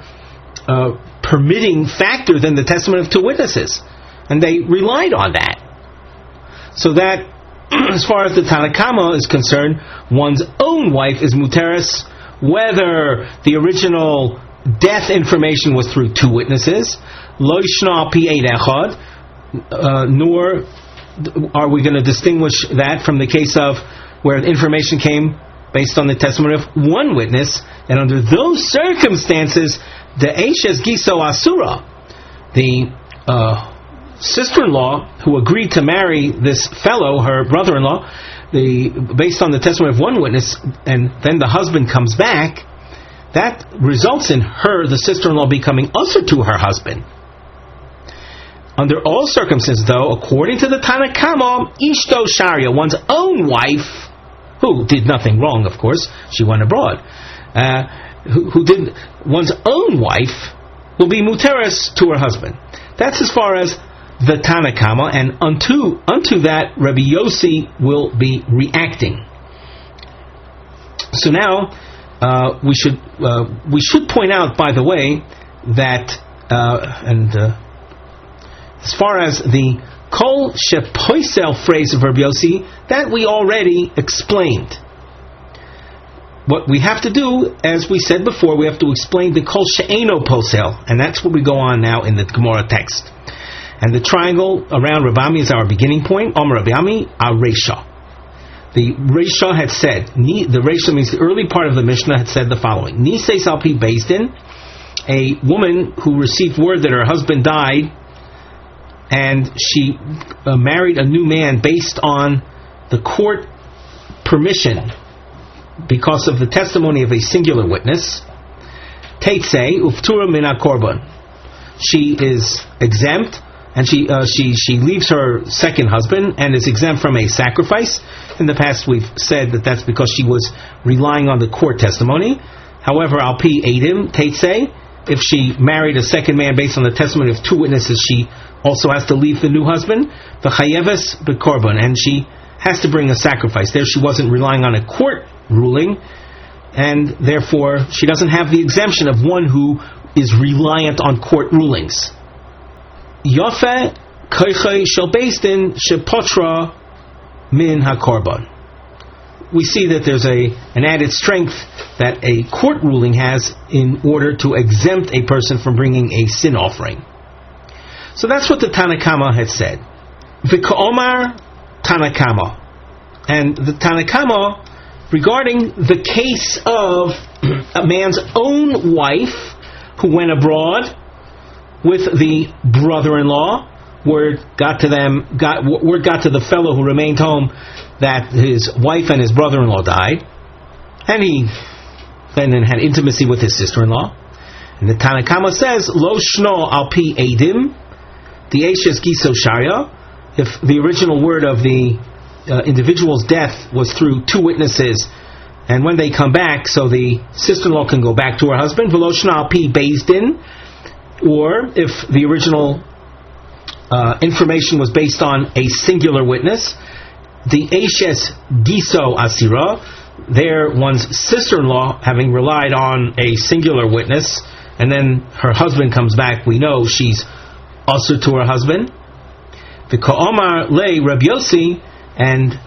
permitting factor than the testimony of two witnesses, and they relied on that. So that, as far as the Tanakama is concerned, one's own wife is muteris, whether the original death information was through two witnesses, lo yishna pi eid echad, nor are we going to distinguish that from the case of where the information came based on the testimony of one witness, and under those circumstances, the Eishes Giso Asura, the sister-in-law who agreed to marry this fellow, her brother-in-law, based on the testimony of one witness, and then the husband comes back, that results in her, the sister-in-law, becoming usher to her husband. Under all circumstances, though, according to the Tana Kama, Ishto Sharia, one's own wife, who did nothing wrong, of course, she went abroad, one's own wife will be muteres to her husband. That's as far as the Tana Kama, and unto that Rabbi Yossi will be reacting. So now we should point out, by the way, that as far as the kol shepoisel phrase of Rabbi Yossi, that we already explained. What we have to do, as we said before, we have to explain the kol she'eno posel, and that's what we go on now in the Gemara text. And the triangle around Rav Ami is our beginning point. Omer Rav Ami, a Reisha. The Reisha had said, the Reisha means the early part of the Mishnah had said the following: Nisei Salpi Bezdin, a woman who received word that her husband died, and she married a new man based on the court permission because of the testimony of a singular witness. Teitzei uftura min hakorban. She is exempt, and she leaves her second husband and is exempt from a sacrifice. In the past, we've said that that's because she was relying on the court testimony. However, al pi edim teitzei, if she married a second man based on the testimony of two witnesses, she also has to leave the new husband. V'chayeves bekorban, and she has to bring a sacrifice. There, she wasn't relying on a court ruling, and therefore she doesn't have the exemption of one who is reliant on court rulings. Yafe koichei shel bezdin shepotra min hakorban. We see that there's an added strength that a court ruling has in order to exempt a person from bringing a sin offering. So that's what the Tana Kama had said. V'ka'omar Tana Kama. And the Tana Kama, regarding the case of a man's own wife who went abroad with the brother-in-law, word got to the fellow who remained home that his wife and his brother-in-law died, and he then had intimacy with his sister-in-law. And the Tana Kama says, Lo shno al pi edim, the Eishes Giso Sharia, if the original word of the individual's death was through two witnesses, and when they come back, so the sister-in-law can go back to her husband, V'lo shno al pi bezdin, or if the original information was based on a singular witness, the Eishes Giso Asira, there one's sister-in-law, having relied on a singular witness, and then her husband comes back, we know she's also to her husband. The Ka'omar lei Rabbi Yossi, and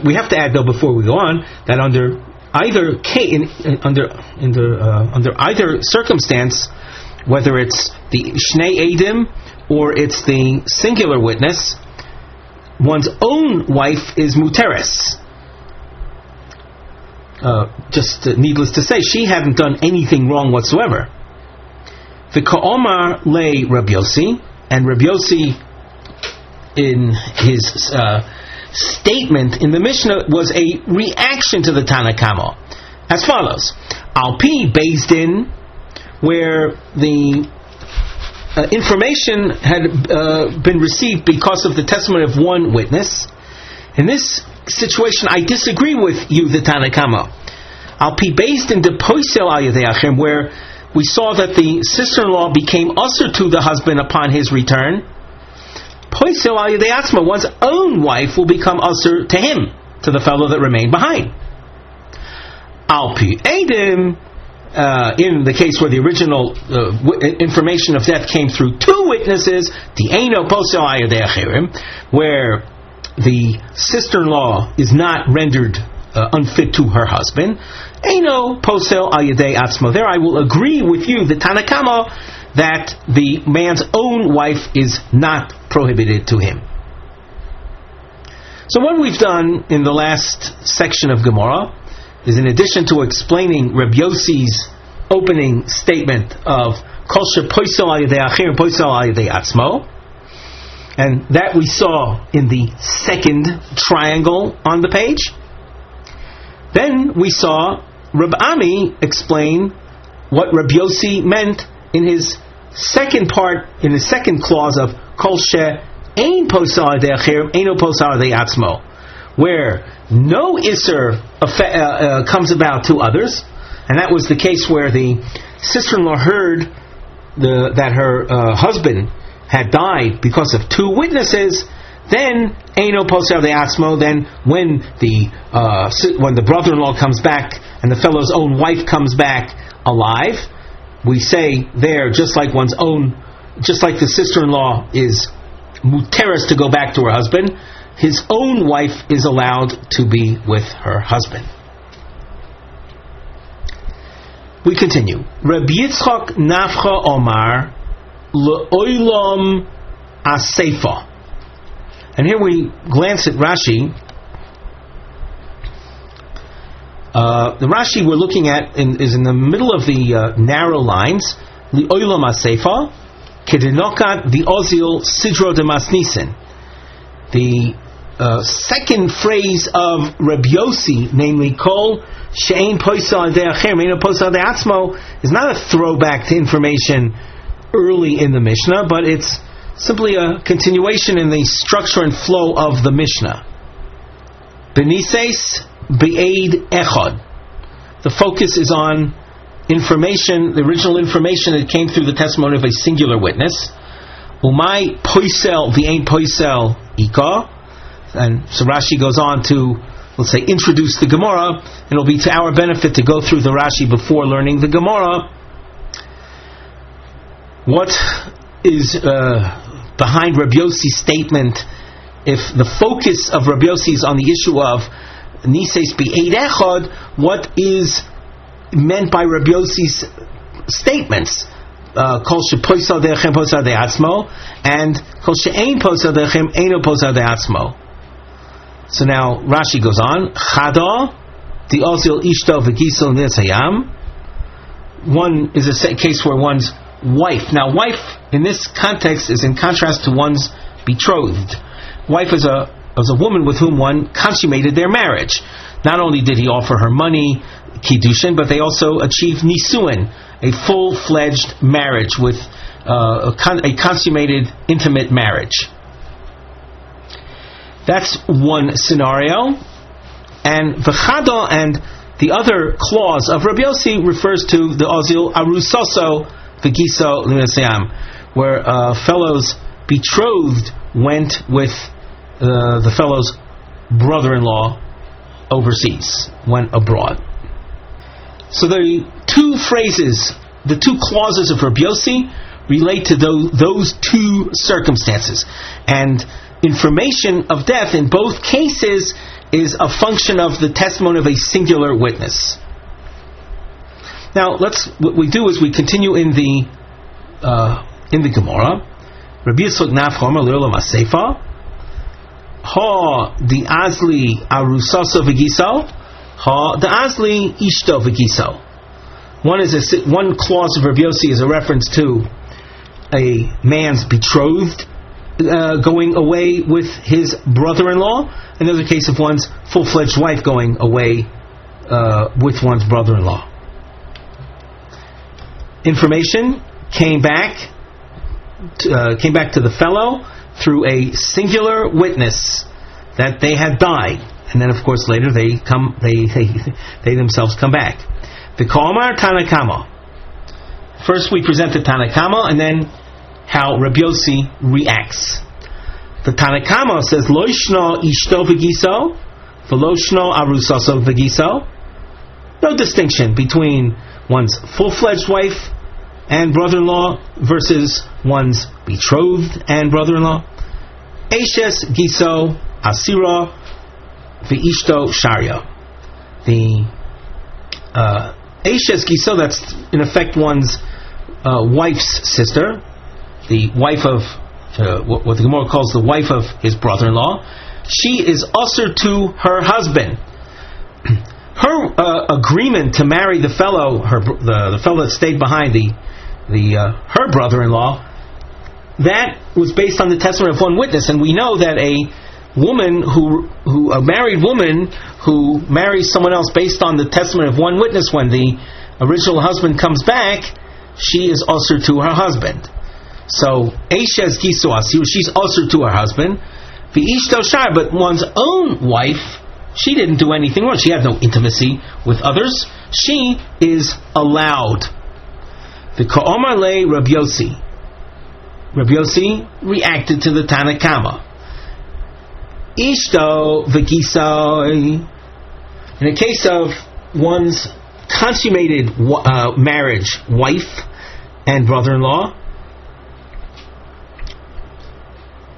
we have to add though before we go on that under either under either circumstance, whether it's the Shnei Eidim or it's the singular witness, one's own wife is muteres. Just needless to say, she hadn't done anything wrong whatsoever. The Ka'omar lei Rabbi Yossi, and Rabbi Yossi in his statement in the Mishnah was a reaction to the Tana Kama as follows: Al pi bezdin, where the information had been received because of the testimony of one witness. In this situation, I disagree with you, the Tana Kama. Al pi bezdin de poisel al yedei achim, where we saw that the sister-in-law became usher to the husband upon his return. Poisel al yedei atzma, one's own wife will become usher to him, to the fellow that remained behind. Al pi edim, in the case where the original information of death came through two witnesses, the eino posel al yedei achirim, where the sister-in-law is not rendered unfit to her husband, eino posel al yedei atzma. There I will agree with you, the Tana Kama, that the man's own wife is not prohibited to him. So what we've done in the last section of Gemara is, in addition to explaining Reb Yossi's opening statement of Kol shepoisel al yedei achir poisel al yedei atzmo, And that we saw in the second triangle on the page. Then we saw Reb Ami explain what Reb Yossi meant in his second part, in his second clause of Kol she ein posel al yedei acher eino posel al yedei atzmo, where no iser comes about to others, and that was the case where the sister-in-law heard that her husband had died because of two witnesses. Then eino posel al yedei atzmo. Then when the brother-in-law comes back and the fellow's own wife comes back alive, we say there, just like the sister-in-law is muteres to go back to her husband, his own wife is allowed to be with her husband. We continue. Rabbi Yitzchak Nafcha Omar Le'olam Aseifa. And here we glance at Rashi. The Rashi we're looking at is in the middle of the narrow lines. Le'olam Aseifa Kedinokat the Ozil Sidro de Masnisen. The second phrase of Reb Yossi, namely Kol She'ein Posel al yedei acher eino posel al yedei atzmo, is not a throwback to information early in the Mishnah, but it's simply a continuation in the structure and flow of the Mishnah. Benises be'ed echad. The focus is on information, the original information that came through the testimony of a singular witness. Umay poisel v'ein poisel ika. And so Rashi goes on to, let's say, introduce the Gemara. It'll be to our benefit to go through the Rashi before learning the Gemara. What is behind Rabbi Yossi's statement? If the focus of Rabbi Yossi is on the issue of Nises Be'ed Echad, what is meant by Rabbi Yossi's statements? Kol she'posel de'echem posel de'atzmo, and Kol she'ein posel de'echem eino posel de'atzmo. So now Rashi goes on. Chada the ozil ishto v'gisel netzayam. One is a case where one's wife. Now, wife in this context is in contrast to one's betrothed. Wife is a woman with whom one consummated their marriage. Not only did he offer her money, kiddushin, but they also achieved nisuin, a full-fledged marriage with a consummated intimate marriage. That's one scenario. And v'chada, and the other clause of Rabbi Yossi refers to the ozil arusoso v'giso l'nesayam, where a fellow's betrothed went with the fellow's brother-in-law overseas, went abroad. So the two phrases, the two clauses of Rabbi Yossi relate to those two circumstances. And information of death in both cases is a function of the testimony of a singular witness. Now, what we do is we continue in the Gemara. Rabbi Yitzchak Nafcha Le'olam Aseifa Ha the Azli Arusaso V'Giso Ha the Azli Ishto V'Giso. One clause of Rabbi Yossi is a reference to a man's betrothed going away with his brother-in-law. Another case of one's full-fledged wife going away with one's brother-in-law. Information came back to the fellow through a singular witness that they had died, and then of course later they themselves come back. The Kalmar Tanakama. First we present the Tanakama, and then how Rabbi Yossi reacts. The Tanakama says, Lo yishno ishto v'giso, v'lo shno arusaso v'giso. No distinction between one's full-fledged wife and brother-in-law versus one's betrothed and brother-in-law. Eishes giso asira v'ishto sharia. The Eishes giso, that's in effect one's wife's sister, the wife of what the Gemara calls the wife of his brother-in-law. She is usher to her husband. Her agreement to marry the fellow, the fellow that stayed behind, her brother-in-law, that was based on the testimony of one witness, and we know that a married woman who marries someone else based on the testimony of one witness, when the original husband comes back, she is usher to her husband. So, Eishes Gisu Asir, she's usher to her husband. V'ishto Shar, but one's own wife, she didn't do anything wrong. She had no intimacy with others. She is allowed. The Ka'omar Le Rabbi Yossi. Rabbi Yossi reacted to the Tanakama. Ishto V'gisoi. In the case of one's consummated marriage, wife and brother-in-law,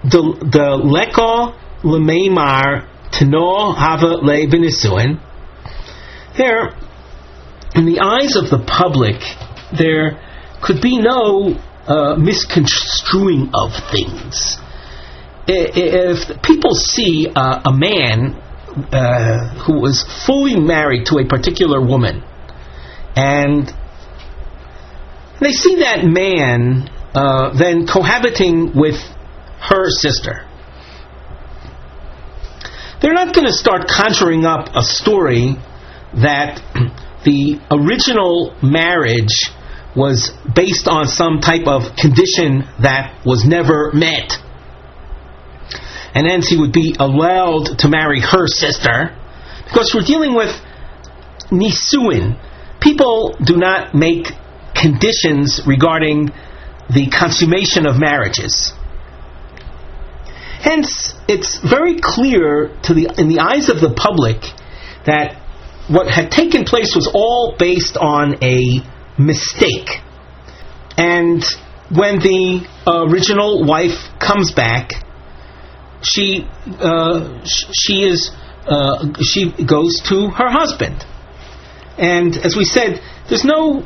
the leko lemeimar teno hava le benisuin. There, in the eyes of the public, there could be no misconstruing of things. If people see a man who was fully married to a particular woman, and they see that man then cohabiting with her sister, they're not going to start conjuring up a story that the original marriage was based on some type of condition that was never met, and hence he would be allowed to marry her sister, because we're dealing with nisuin. People do not make conditions regarding the consummation of marriages. Hence, it's very clear in the eyes of the public that what had taken place was all based on a mistake. And when the original wife comes back, she goes to her husband, and as we said, there's no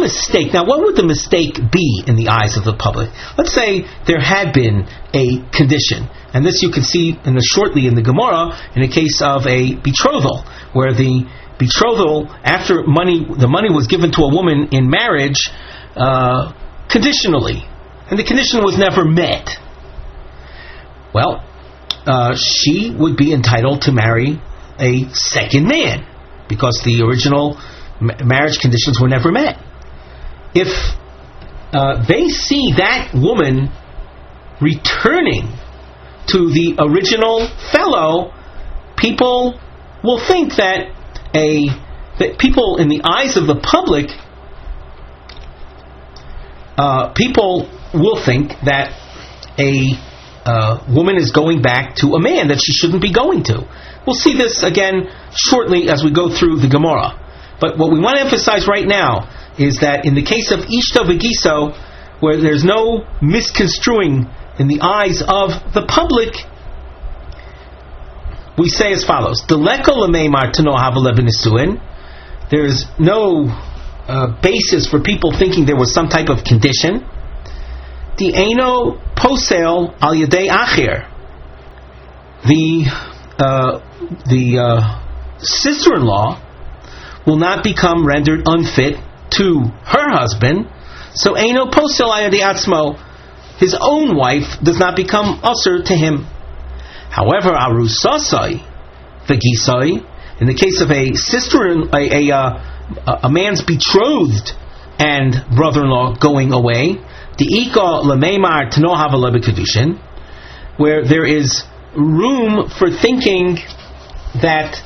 mistake. Now, what would the mistake be in the eyes of the public? Let's say there had been a condition, and this you can see shortly in the Gemara, in a case of a betrothal, where the betrothal, after the money was given to a woman in marriage, conditionally, and the condition was never met. Well, she would be entitled to marry a second man, because the original marriage conditions were never met. If they see that woman returning to the original fellow, people will think that people in the eyes of the public, people will think that a woman is going back to a man that she shouldn't be going to. We'll see this again shortly as we go through the Gemara. But what we want to emphasize right now is that in the case of Ishto V'giso, where there's no misconstruing in the eyes of the public, we say as follows: there's no basis for people thinking there was some type of condition. The Eino posel al yadei acher. The sister-in-law will not become rendered unfit to her husband. So Eino posel al yadei atzmo. His own wife does not become usher to him. However, arusasai v'gisai, in the case of a man's betrothed and brother-in-law going away, Di'ika lemeimar teno hava lebekadushin, where there is room for thinking that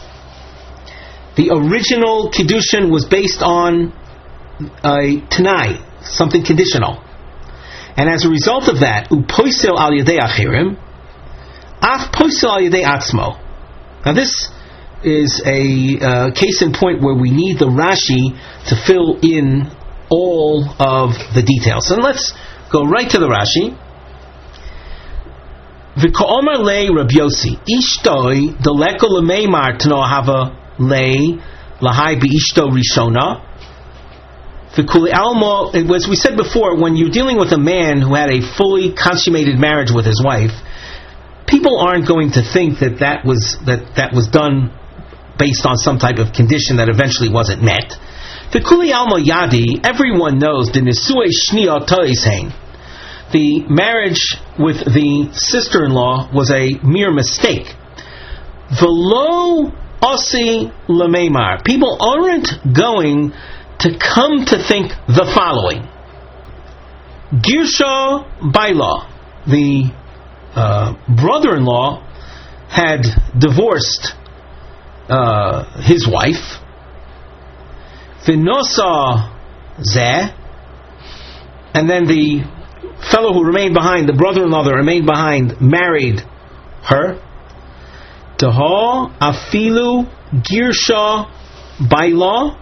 the original kiddushin was based on a tanai, something conditional, and as a result of that, upoisel al yadei achirim, af poisel al yadei atzmo. Now this is a case in point where we need the Rashi to fill in all of the details. And let's go right to the Rashi. V'ka'omer lei Rabbi Yossi, ishtoi deleko lemeimar teno hava lei lahai beishto rishona. V'kuli almo, as we said before, when you're dealing with a man who had a fully consummated marriage with his wife, people aren't going to think that was done based on some type of condition that eventually wasn't met. V'kuli alma yadi, everyone knows the nisui shniya toisein. The marriage with the sister-in-law was a mere mistake. V'lo osi lemeimar. People aren't going to come to think the following. Girsha baila, the brother-in-law had divorced his wife. V'nosa zeh, and then the fellow who remained behind, the brother-in-law that remained behind, married her. Taha afilu girsha baila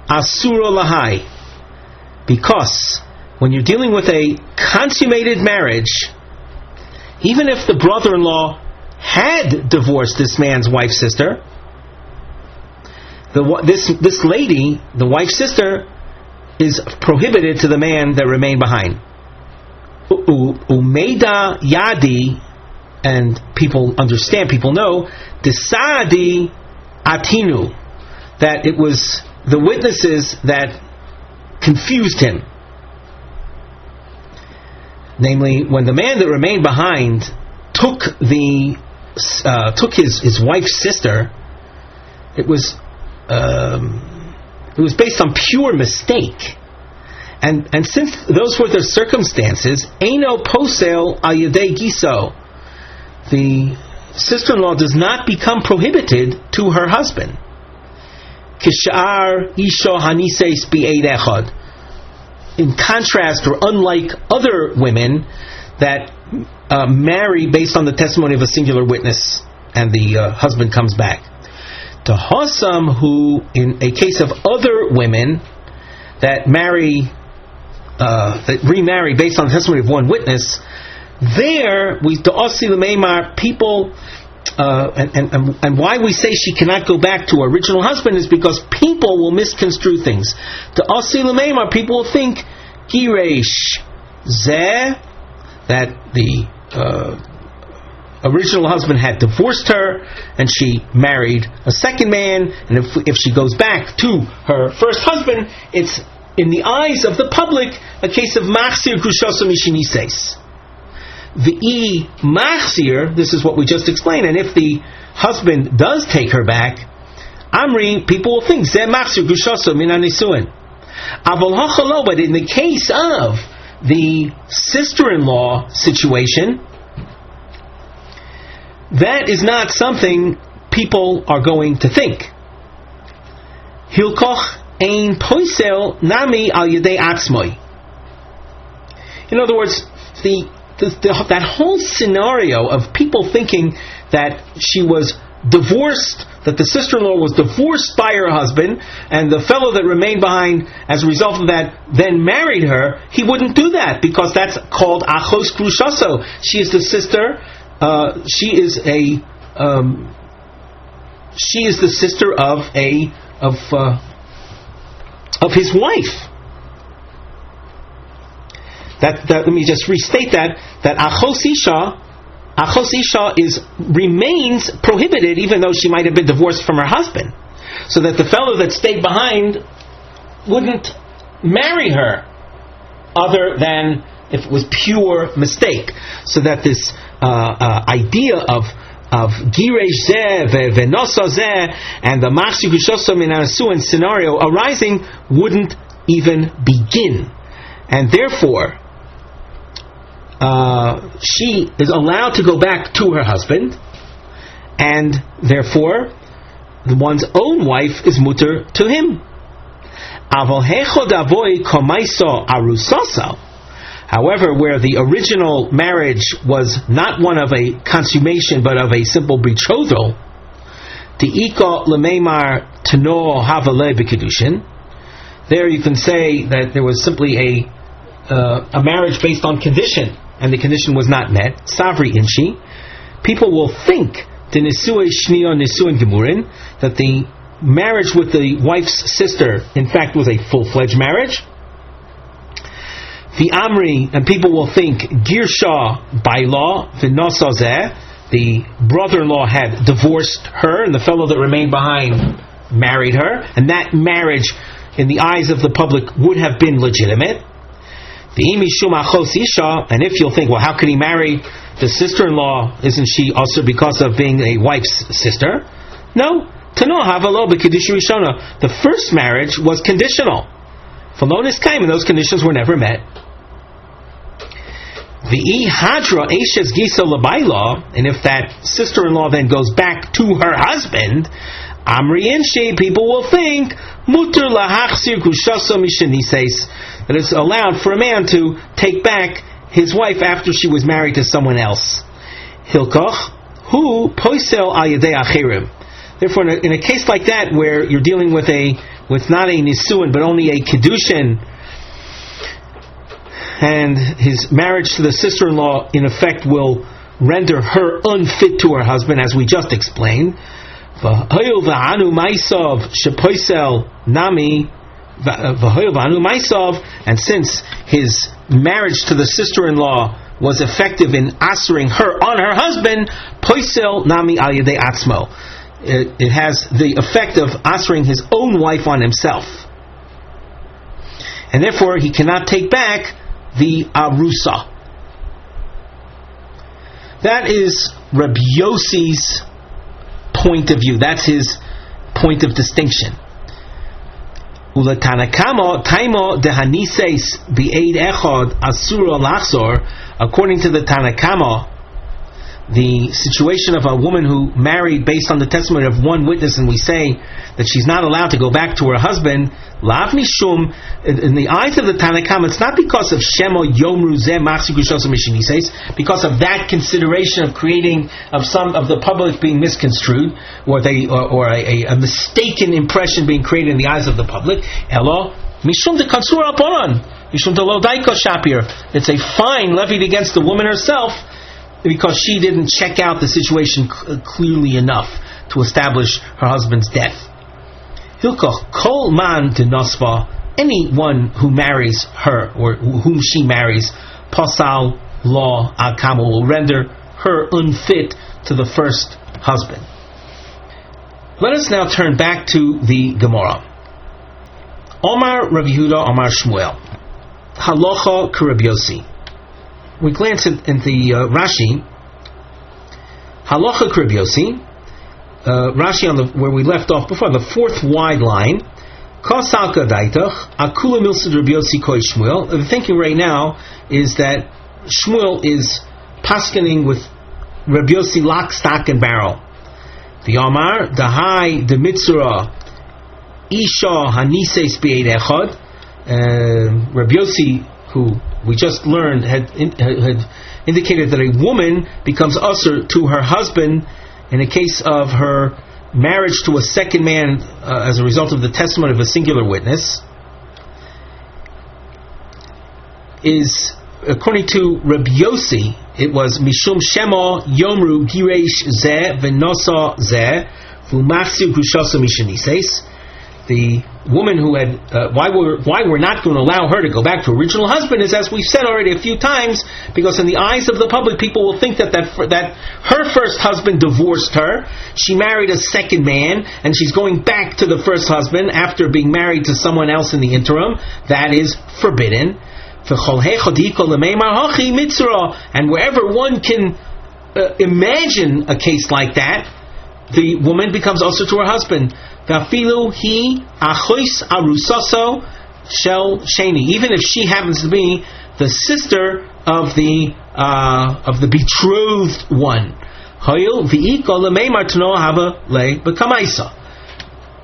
asura lahai. Because when you're dealing with a consummated marriage, even if the brother-in-law had divorced this man's wife's sister, this lady, the wife's sister, is prohibited to the man that remained behind. Umeida yadi, and people understand, people know, desadi atinu, that it was the witnesses that confused him. Namely, when the man that remained behind took his wife's sister, it was based on pure mistake. And since those were the circumstances, Eino posel al yedei giso, the sister-in-law does not become prohibited to her husband. Kishar isho hanises bi'eid echad. In contrast, or unlike other women that marry based on the testimony of a singular witness, and the husband comes back. To Hossam, who, in a case of other women that remarry based on the testimony of one witness, there we people, and why we say she cannot go back to her original husband is because people will misconstrue things. To Lememar, people will think Giresh Zeh, that the original husband had divorced her and she married a second man, and if she goes back to her first husband, it's in the eyes of the public a case of Machsir Kushosa Mishinises. The Machsir, this is what we just explained, and if the husband does take her back, Amri, people will think Zeh Machsir Kushosa Minanisuin. But in the case of the sister-in-law situation, that is not something people are going to think. Hilkoch ein poisel nami al yedei atzmoi. In other words, that whole scenario of people thinking that she was divorced, that the sister-in-law was divorced by her husband, and the fellow that remained behind as a result of that then married her, he wouldn't do that, because that's called achos krushaso. She is the sister. She is the sister of his wife. That let me just restate that achos isha remains prohibited even though she might have been divorced from her husband, so that the fellow that stayed behind wouldn't marry her other than if it was pure mistake. So that this idea of Giresh Zeh V'Nosa Zeh and the Machsi Gushoso Min Asuin scenario arising wouldn't even begin, and therefore she is allowed to go back to her husband, and therefore one's own wife is mutter to him. However, where the original marriage was not one of a consummation but of a simple betrothal, there you can say that there was simply a marriage based on condition, and the condition was not met. Savri inshi, people will think that the marriage with the wife's sister, in fact, was a full-fledged marriage. The Amri, and people will think Girsha by law, V'Nosazeh, the brother-in-law had divorced her, and the fellow that remained behind married her, and that marriage in the eyes of the public would have been legitimate. And if you'll think, well, how could he marry the sister-in-law? Isn't she also because of being a wife's sister? No. The first marriage was conditional. And those conditions were never met. And if that sister-in-law then goes back to her husband, people will think that it's allowed for a man to take back his wife after she was married to someone else. Therefore, in a case like that, where you're dealing with not a nisuin but only a kedushin, and his marriage to the sister-in-law in effect will render her unfit to her husband, as we just explained. And since his marriage to the sister-in-law was effective in asering her on her husband, poisel nami al yedei atzmo, it has the effect of asering his own wife on himself, and therefore he cannot take back the arusa. That is Rabbi Yossi's point of view. That's his point of distinction. According to the Tanakama, the situation of a woman who married based on the testimony of one witness, and we say that she's not allowed to go back to her husband, lav nishum, in the eyes of the Tanakama, it's not because of shemo yomru zeh machzik ushos mishinises, because of that consideration of creating of some of the public being misconstrued, or a mistaken impression being created in the eyes of the public. Elo mishum de kansur alporan, mishum de lo daiko shapir. It's a fine levied against the woman herself, because she didn't check out the situation clearly enough to establish her husband's death. Hilkoch kol man de nosva, anyone who marries her or whom she marries, pasal law al kamo, will render her unfit to the first husband. Let us now turn back to the Gemara. Omar Rav Yehuda, Omar Shmuel, halacha k'Rabbi Yossi. We glance at the Rashi. Halacha k'Rabbi Yossi. Rashi on where we left off before, the fourth wide line. Kasalka daitach akula milsid Rabbi Yossi koi Shmuel. The thinking right now is that Shmuel is paskening with Rabbi Yossi lock, stock, and barrel. The Omar dahai de mitzura isha hanises be'ed echad. Rabbi Yossi, who we just learned, had indicated that a woman becomes usher to her husband in a case of her marriage to a second man as a result of the testimony of a singular witness, is, according to Rabbi Yossi, it was mishum shema yomru gireish zeh v'nosa zeh v'umachsiu grushasa mishanises. The woman who had why we're not going to allow her to go back to her original husband is, as we've said already a few times, because in the eyes of the public, people will think that her first husband divorced her, she married a second man, and she's going back to the first husband after being married to someone else in the interim. That is forbidden. And wherever one can imagine a case like that, the woman becomes also to her husband. Vafilu he achois arusaso shel sheni, even if she happens to be the sister of the betrothed one. Hoyil v'iko lemeimar tno hava le bekamaisa.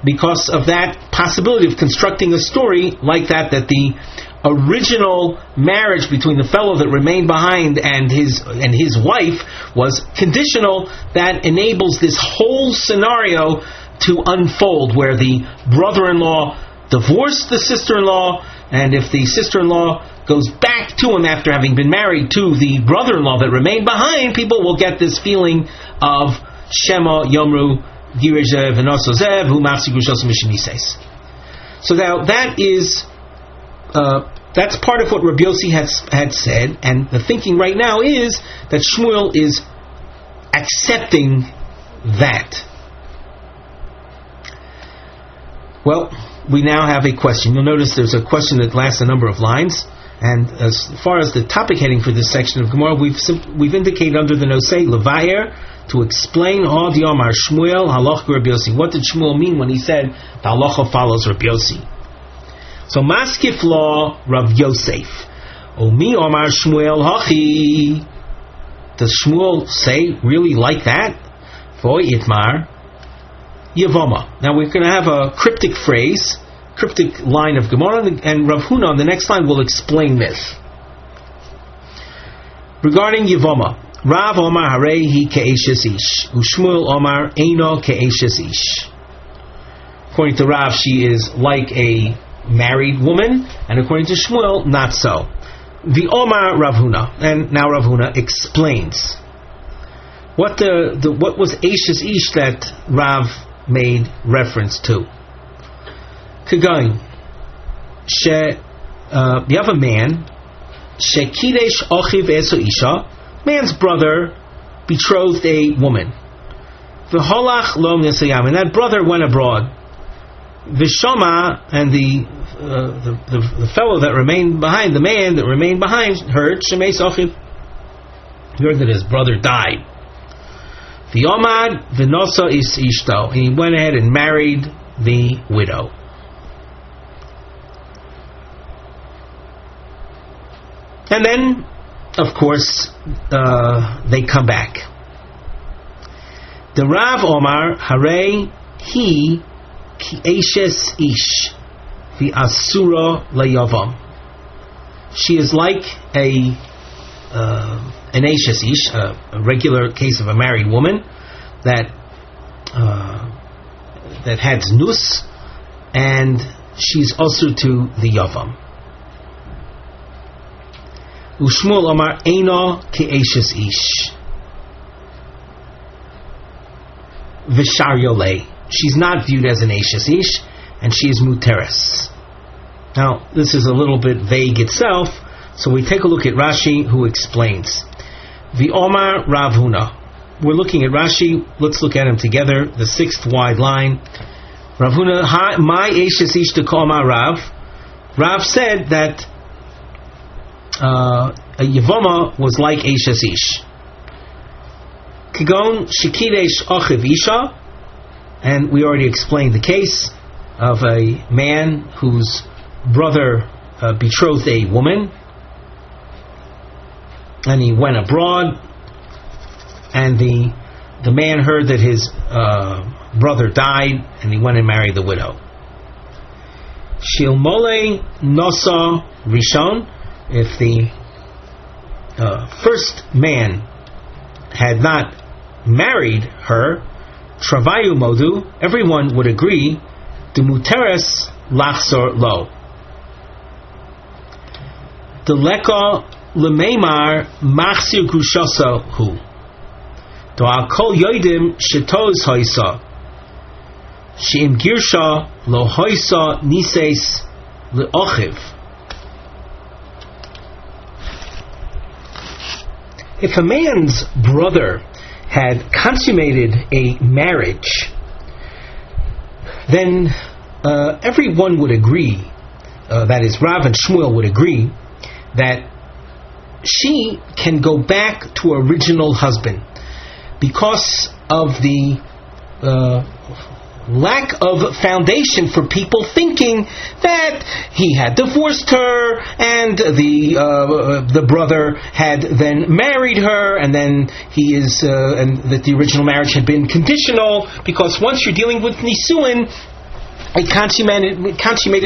Because of that possibility of constructing a story like that the original marriage between the fellow that remained behind and his wife was conditional, that enables this whole scenario to unfold, where the brother-in-law divorced the sister-in-law, and if the sister-in-law goes back to him after having been married to the brother-in-law that remained behind, people will get this feeling of Shema Yomru Girejev V'nosozev Hu Machzik Ushos Mishinises. So now that is that's part of what Rabbi Yossi had said, and the thinking right now is that Shmuel is accepting that. Well, we now have a question. You'll notice there's a question that lasts a number of lines. And as far as the topic heading for this section of Gemara, we've indicated under the nosei levayer, to explain Hod Yomar Shmuel Halach Rabbi Yossi. What did Shmuel mean when he said the halacha follows Rabbi Yossi? So Maskif law Rav Yosef. Omi Omar Shmuel Hachi. Does Shmuel say really like that? Voy Itmar Yevamos. Now we're going to have a cryptic phrase, cryptic line of Gemara, and Rav Huna on the next line will explain this. Regarding Yevamos, Rav Omar Harei hi ke'eshes ish, u'Shmuel Omar eino ke'eshes ish. According to Rav, she is like a married woman, and according to Shmuel, not so. The Omar Rav Huna, and now Rav Huna explains what was eshes ish that Rav made reference to. Kagain, you have a man, shekidesh ochiv eso isha, man's brother betrothed a woman. V'holach lo nisayam, and that brother went abroad. V'shama, and the fellow that remained behind, the man that remained behind, heard shemeis ochiv, heard that his brother died. V'yomad v'nosa is ishto, and he went ahead and married the widow. And then, of course, they come back. The Rav Omar Harei hi ki eshes ish the asura layavam. She is like an eshes ish, a regular case of a married woman that had znus, and she's also to the yavam. Ushmuel Omar eino ke'eshes ish v'shar yolei. She's not viewed as an eshes ish, and she is muteres. Now, this is a little bit vague itself, so we take a look at Rashi, who explains. V'omar Rav Huna. We're looking at Rashi. Let's look at them together. The sixth wide line. Rav Huna, my eshes ish to koma Rav. Rav said that a Yevamos was like eshes ish. Kigon shekidesh ochiv isha, and we already explained the case of a man whose brother betrothed a woman, and he went abroad, and the man heard that his brother died, and he went and married the widow. Shilmole nosa rishon. If the first man had not married her, travayu modu, everyone would agree, de muteres lachzor lo. The leka lemeimar machzir grushasa hu. Do al kol yoidim shetoz hoisa. Sheim girsha lo hoisa nises leochiv. If a man's brother had consummated a marriage, then everyone would agree, that is, Rav and Shmuel would agree, that she can go back to her original husband because of the lack of foundation for people thinking that he had divorced her and the brother had then married her, and then he is and that the original marriage had been conditional, because once you're dealing with nisuin, a consummated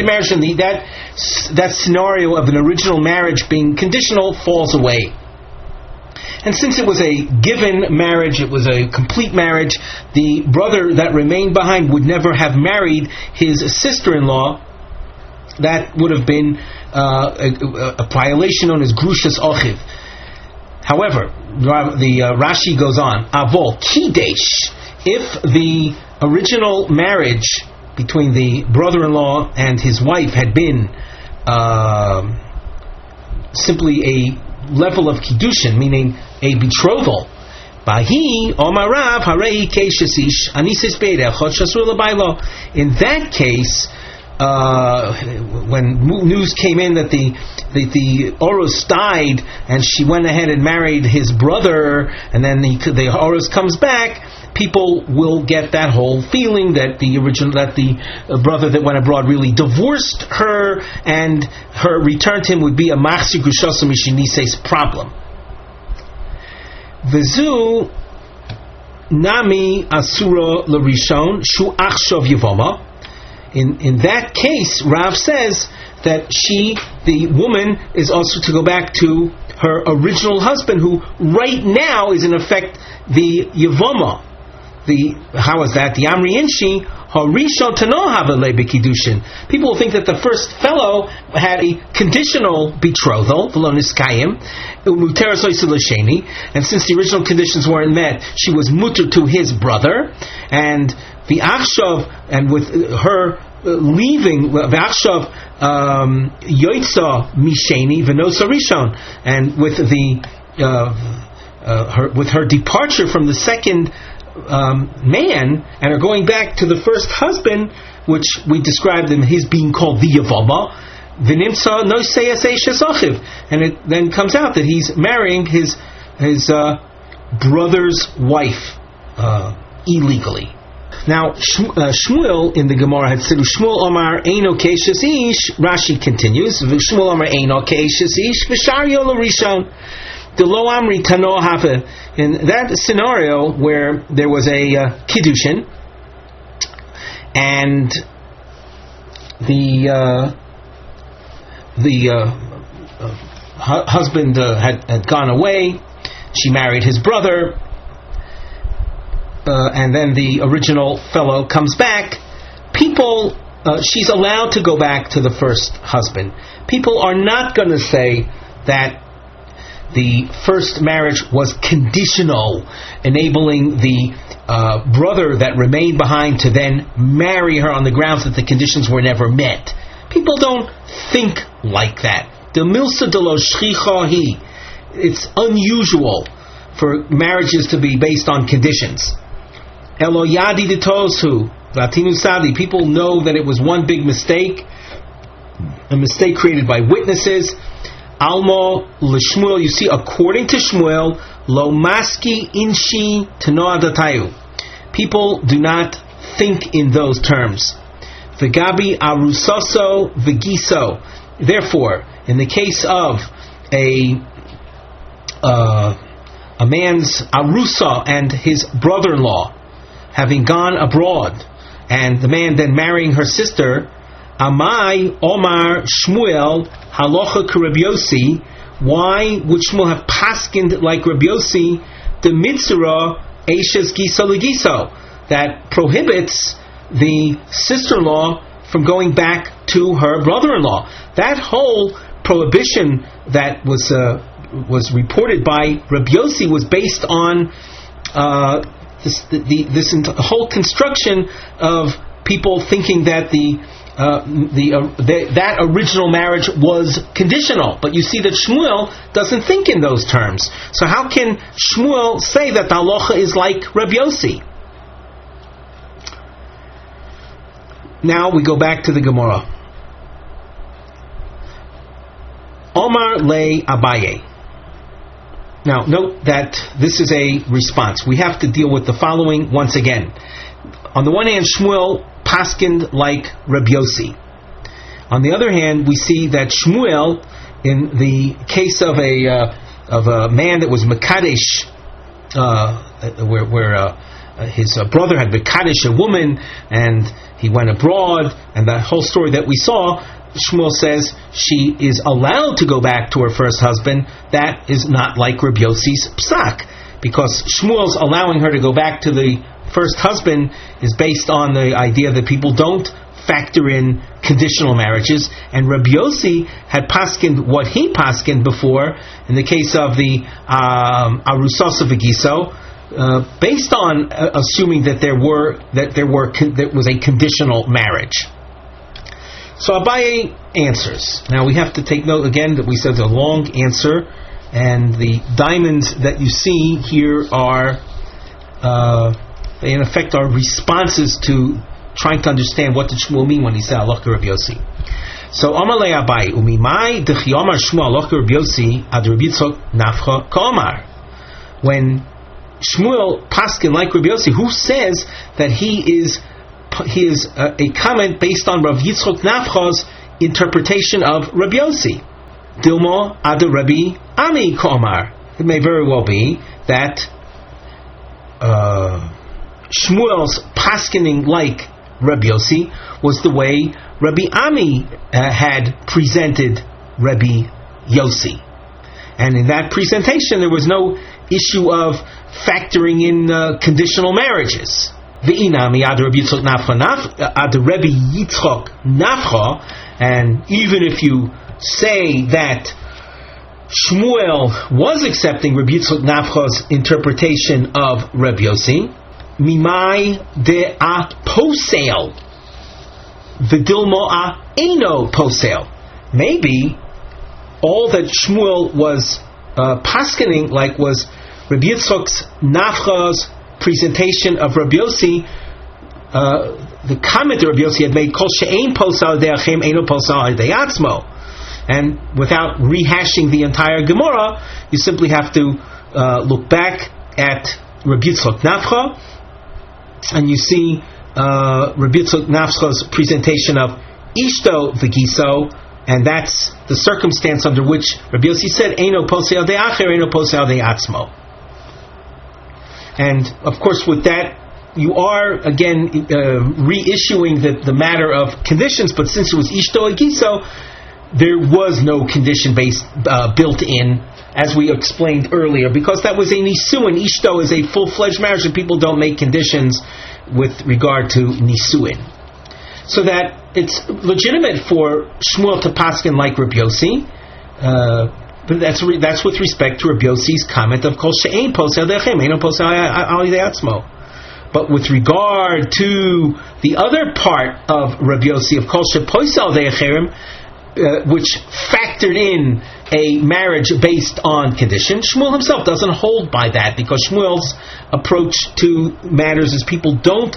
marriage, and that scenario of an original marriage being conditional falls away. And since it was a given marriage, it was a complete marriage, the brother that remained behind would never have married his sister-in-law. That would have been a violation known as grushas ochiv. However, the Rashi goes on, avol kidesh, if the original marriage between the brother-in-law and his wife had been simply a level of kiddushin, meaning a betrothal, in that case, when news came in that the Oros died, and she went ahead and married his brother, and then the Oros comes back, people will get that whole feeling that the brother that went abroad really divorced her, and her return to him would be a machzir grushaso mishinise's problem. V'zu nami asura l'rishon shu achshov yevama. In that case, Rav says that the woman, is also to go back to her original husband, who right now is in effect the Yevama. How is that? The Amri Inshi, Harishon Tanoha Bekidushin. People will think that the first fellow had a conditional betrothal, Veloniskayim, and since the original conditions weren't met, she was mutter to his brother, and the Achshav, and with her leaving, V'achshav Yoitza Misheni V'nosa Rishon, and with with her departure from the second man, and are going back to the first husband, which we described him, his being called the Yevama, V'nimtza Noseyas Eishes Achiv, and it then comes out that he's marrying his brother's wife illegally. Now, Shmuel in the Gemara had said, Shmuel Omar Eino Keishes Ish. Rashi continues, Shmuel Omar Eino Keishes Ish V'Shario L'Rishon. The Lo Amri Tano Hafe. In that scenario where there was a kiddushin, and the husband had gone away, she married his brother, and then the original fellow comes back. People, she's allowed to go back to the first husband. People are not going to say that the first marriage was conditional, enabling the brother that remained behind to then marry her on the grounds that the conditions were never met. People don't think like that. The milsa de lo shchicha hi. It's unusual for marriages to be based on conditions. Elo yadi de tosu latinu sadi. People know that it was one big mistake, a mistake created by witnesses. Almo l'Shmuel, you see, according to Shmuel, lo maski inshi tanoadatayu. People do not think in those terms. V'gabi arusoso v'giso. Therefore, in the case of a man's arusa and his brother-in-law having gone abroad, and the man then marrying her sister, Amai Omar Shmuel Halacha Rabbi Yossi. Why would Shmuel have paskined like Rabbi Yossi, the mitzvah Eishes Giso Legiso, that prohibits the sister-in-law from going back to her brother-in-law? That whole prohibition that was reported by Rabbi Yossi was based on this whole construction of people thinking that that original marriage was conditional. But you see that Shmuel doesn't think in those terms. So how can Shmuel say that the halacha is like Rabbi Yossi? Now we go back to the Gemara. Omar le Abaye. Now note that this is a response. We have to deal with the following once again. On the one hand, Shmuel paskined like Rabbi Yossi. On the other hand, we see that Shmuel, in the case of a man that was Mekadesh, where his brother had Mekadesh a woman, and he went abroad, and that whole story that we saw, Shmuel says she is allowed to go back to her first husband. That is not like Rabbi Yossi's psak, because Shmuel's allowing her to go back to the first husband is based on the idea that people don't factor in conditional marriages, and Rabbi Yossi had paskined what he paskined before in the case of the Arusasa V'Giso, based on assuming that there was a conditional marriage. So Abaye answers. Now we have to take note again that we said a long answer, and the diamonds that you see here are, they in effect are responses to trying to understand what did Shmuel mean when he said Halacha Rav Yossi. So Amalei Abai Umimai Dechiyomar Shmuel Halacha Rav Yossi Ad Rav Yitzchok Nafcha Ka'omar. When Shmuel paskin like Rav Yossi, who says that he is a comment based on Rav Yitzchok Nafcha's interpretation of Rav Yossi. Dilmo Ad Rabbi Ami Ka'omar. It may very well be that Shmuel's paskening like Rabbi Yossi was the way Rabbi Ami had presented Rabbi Yossi, and in that presentation there was no issue of factoring in conditional marriages. V'inami ad Rabbi Yitzchok Nafcha, and even if you say that Shmuel was accepting Rabbi Yitzchok Nafcha's interpretation of Rabbi Yossi, Mimai de a posel, v'dilmo a eno posel. Maybe all that Shmuel was paskening like was Rabbi Yitzchok Nafcha's presentation of Rabbi Yossi, the comment that Rabbi Yossi had made, Kol she'ein posel de'achem eno posel de'atzmo. And without rehashing the entire Gemara, you simply have to look back at Rabbi Yitzchok Nafcha, and you see Rabbi Yitzchok Nafcha's presentation of Ishto v'giso, and that's the circumstance under which Rabbi Yossi said, Eino posel de'acher, Eino posel de'atzmo. And of course, with that, you are again reissuing the matter of conditions, but since it was Ishto v'giso, there was no condition built in, as we explained earlier, because that was a nisuin. Ishto is a full-fledged marriage, and people don't make conditions with regard to nisuin. So that it's legitimate for Shmuel to paskin like Rabbi Yossi, but that's with respect to Rabbi Yossi's comment of Kol she'ein posel de'achem, eino posel al de'atzmo. But with regard to the other part of Rabbi Yossi of Kol she'posel de'achem, which factored in a marriage based on condition, Shmuel himself doesn't hold by that, because Shmuel's approach to matters is people don't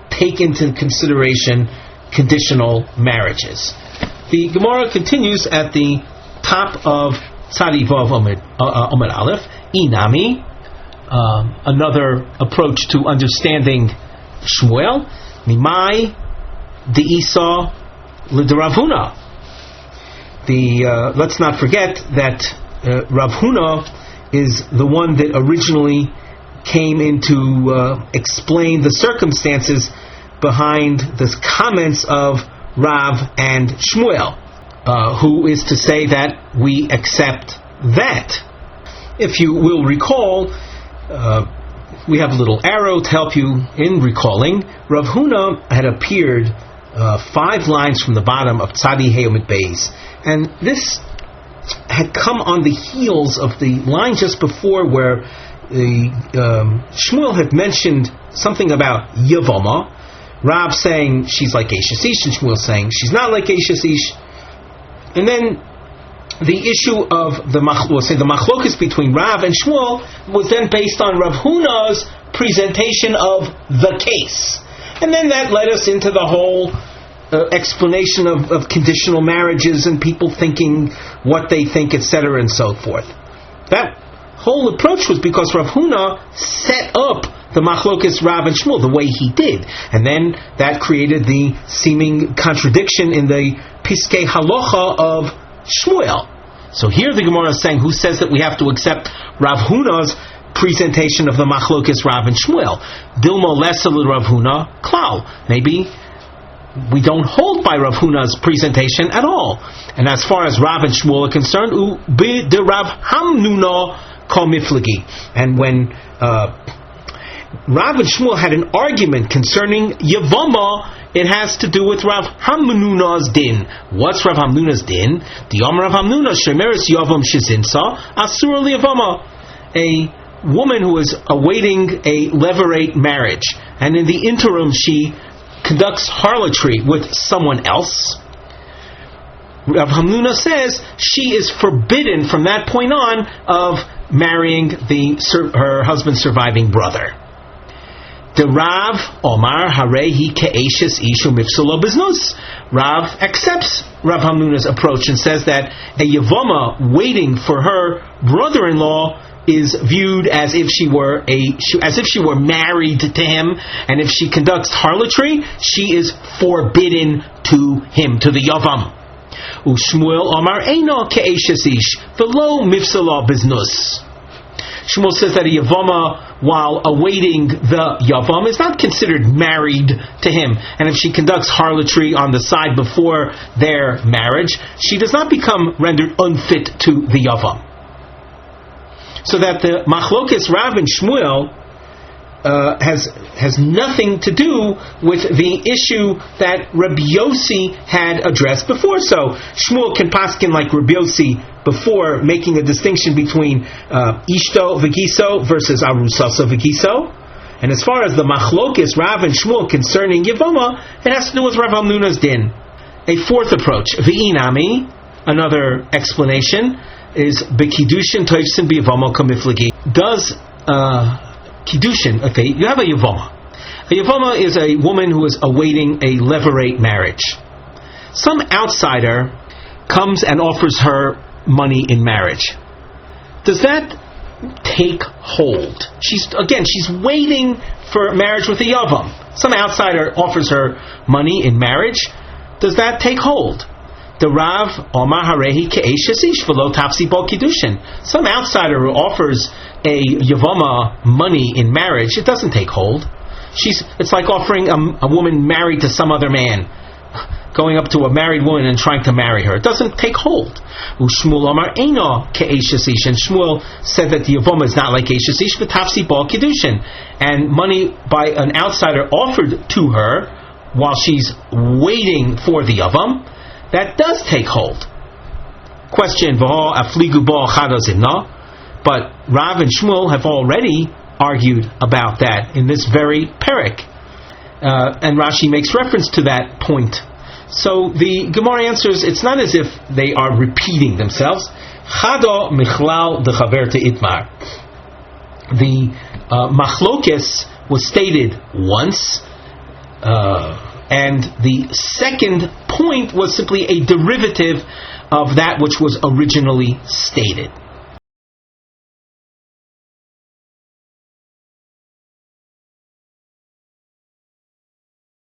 take into consideration conditional marriages. The Gemara continues at the top of Tzadi Vav Omer Aleph, Inami, another approach to understanding Shmuel, Mimai De'isa L'Rav Huna. Let's not forget that Rav Huna is the one that originally came in to explain the circumstances behind the comments of Rav and Shmuel, who is to say that we accept that. If you will recall, we have a little arrow to help you in recalling. Rav Huna had appeared 5 lines from the bottom of Tzadi Heyomit Beis, and this had come on the heels of the line just before where Shmuel had mentioned something about Yevamos, Rav saying she's like Eishes Ish, and Shmuel saying she's not like Eishes Ish. And then the issue of the machlokas between Rav and Shmuel was then based on Rav Huna's presentation of the case. And then that led us into the whole explanation of conditional marriages and people thinking what they think, etc. and so forth. That whole approach was because Rav Huna set up the machlokas Rav and Shmuel the way he did, and then that created the seeming contradiction in the piskei halacha of Shmuel. So here the Gemara is saying, who says that we have to accept Rav Huna's presentation of the machlokas Rav and Shmuel? Dilmo lesel Rav Huna klal. Maybe we don't hold by Rav Huna's presentation at all. And as far as Rav and Shmuel are concerned, the Rav Hamnuna kol miflagi. And when Rav and Shmuel had an argument concerning Yevamos, it has to do with Rav Hamnuna's din. What's Rav Hamnuna's din? The Rav Hamnuna shemeres yavam shizinsa asur liyevama. A woman who is awaiting a levirate marriage, and in the interim she conducts harlotry with someone else, Rav Hamnuna says she is forbidden from that point on of marrying her husband's surviving brother. The Rav Omar Harehi Ke'eshes Ishu Mifsalo Biznus. Rav accepts Rav Hamnuna's approach and says that a Yevama waiting for her brother-in-law is viewed as if she were married to him, and if she conducts harlotry, she is forbidden to him, to the Yavam. Ushmuel Omar Eino Ke'eshes Ish V'lo Mifsalo Biznus. Shmuel says that a Yevama, while awaiting the Yavam, is not considered married to him. And if she conducts harlotry on the side before their marriage, she does not become rendered unfit to the Yavam. So that the Machlokes Rav and Shmuel has nothing to do with the issue that Rabbi Yossi had addressed before. So Shmuel can paskin like Rabbi Yossi before, making a distinction between Ishto V'Giso versus Arusaso V'Giso. And as far as the Machlokes Rav and Shmuel concerning Yevama, it has to do with Rav Hamnuna's din. A fourth approach, V'Inami, another explanation, is B'Kiddushin Toivsin B'Yevama Kamiflagi. Does Kiddushin, okay, you have a Yevama. A Yevama is a woman who is awaiting a levirate marriage. Some outsider comes and offers her money in marriage. Does that take hold? She's waiting for marriage with a Yavam. Some outsider offers her money in marriage. Does that take hold? The Rav Omar Harehi Ke'eshes Ish V'lo Tafsi Bo Kiddushin. Some outsider who offers a Yevama money in marriage, it doesn't take hold. It's like offering a woman married to some other man, going up to a married woman and trying to marry her. It doesn't take hold. Ushmuel Omar Eino Ke'eshes Ish. And Shmuel said that the Yevama is not like Eshes Ish V'tafsi Bo Kiddushin. And money by an outsider offered to her while she's waiting for the Yavam, that does take hold. Question, but Rav and Shmuel have already argued about that in this very parak. And Rashi makes reference to that point. So the Gemara answers, it's not as if they are repeating themselves. Chado michlal dechaver te'itmar. The machlokes was stated once, and the second point was simply a derivative of that which was originally stated.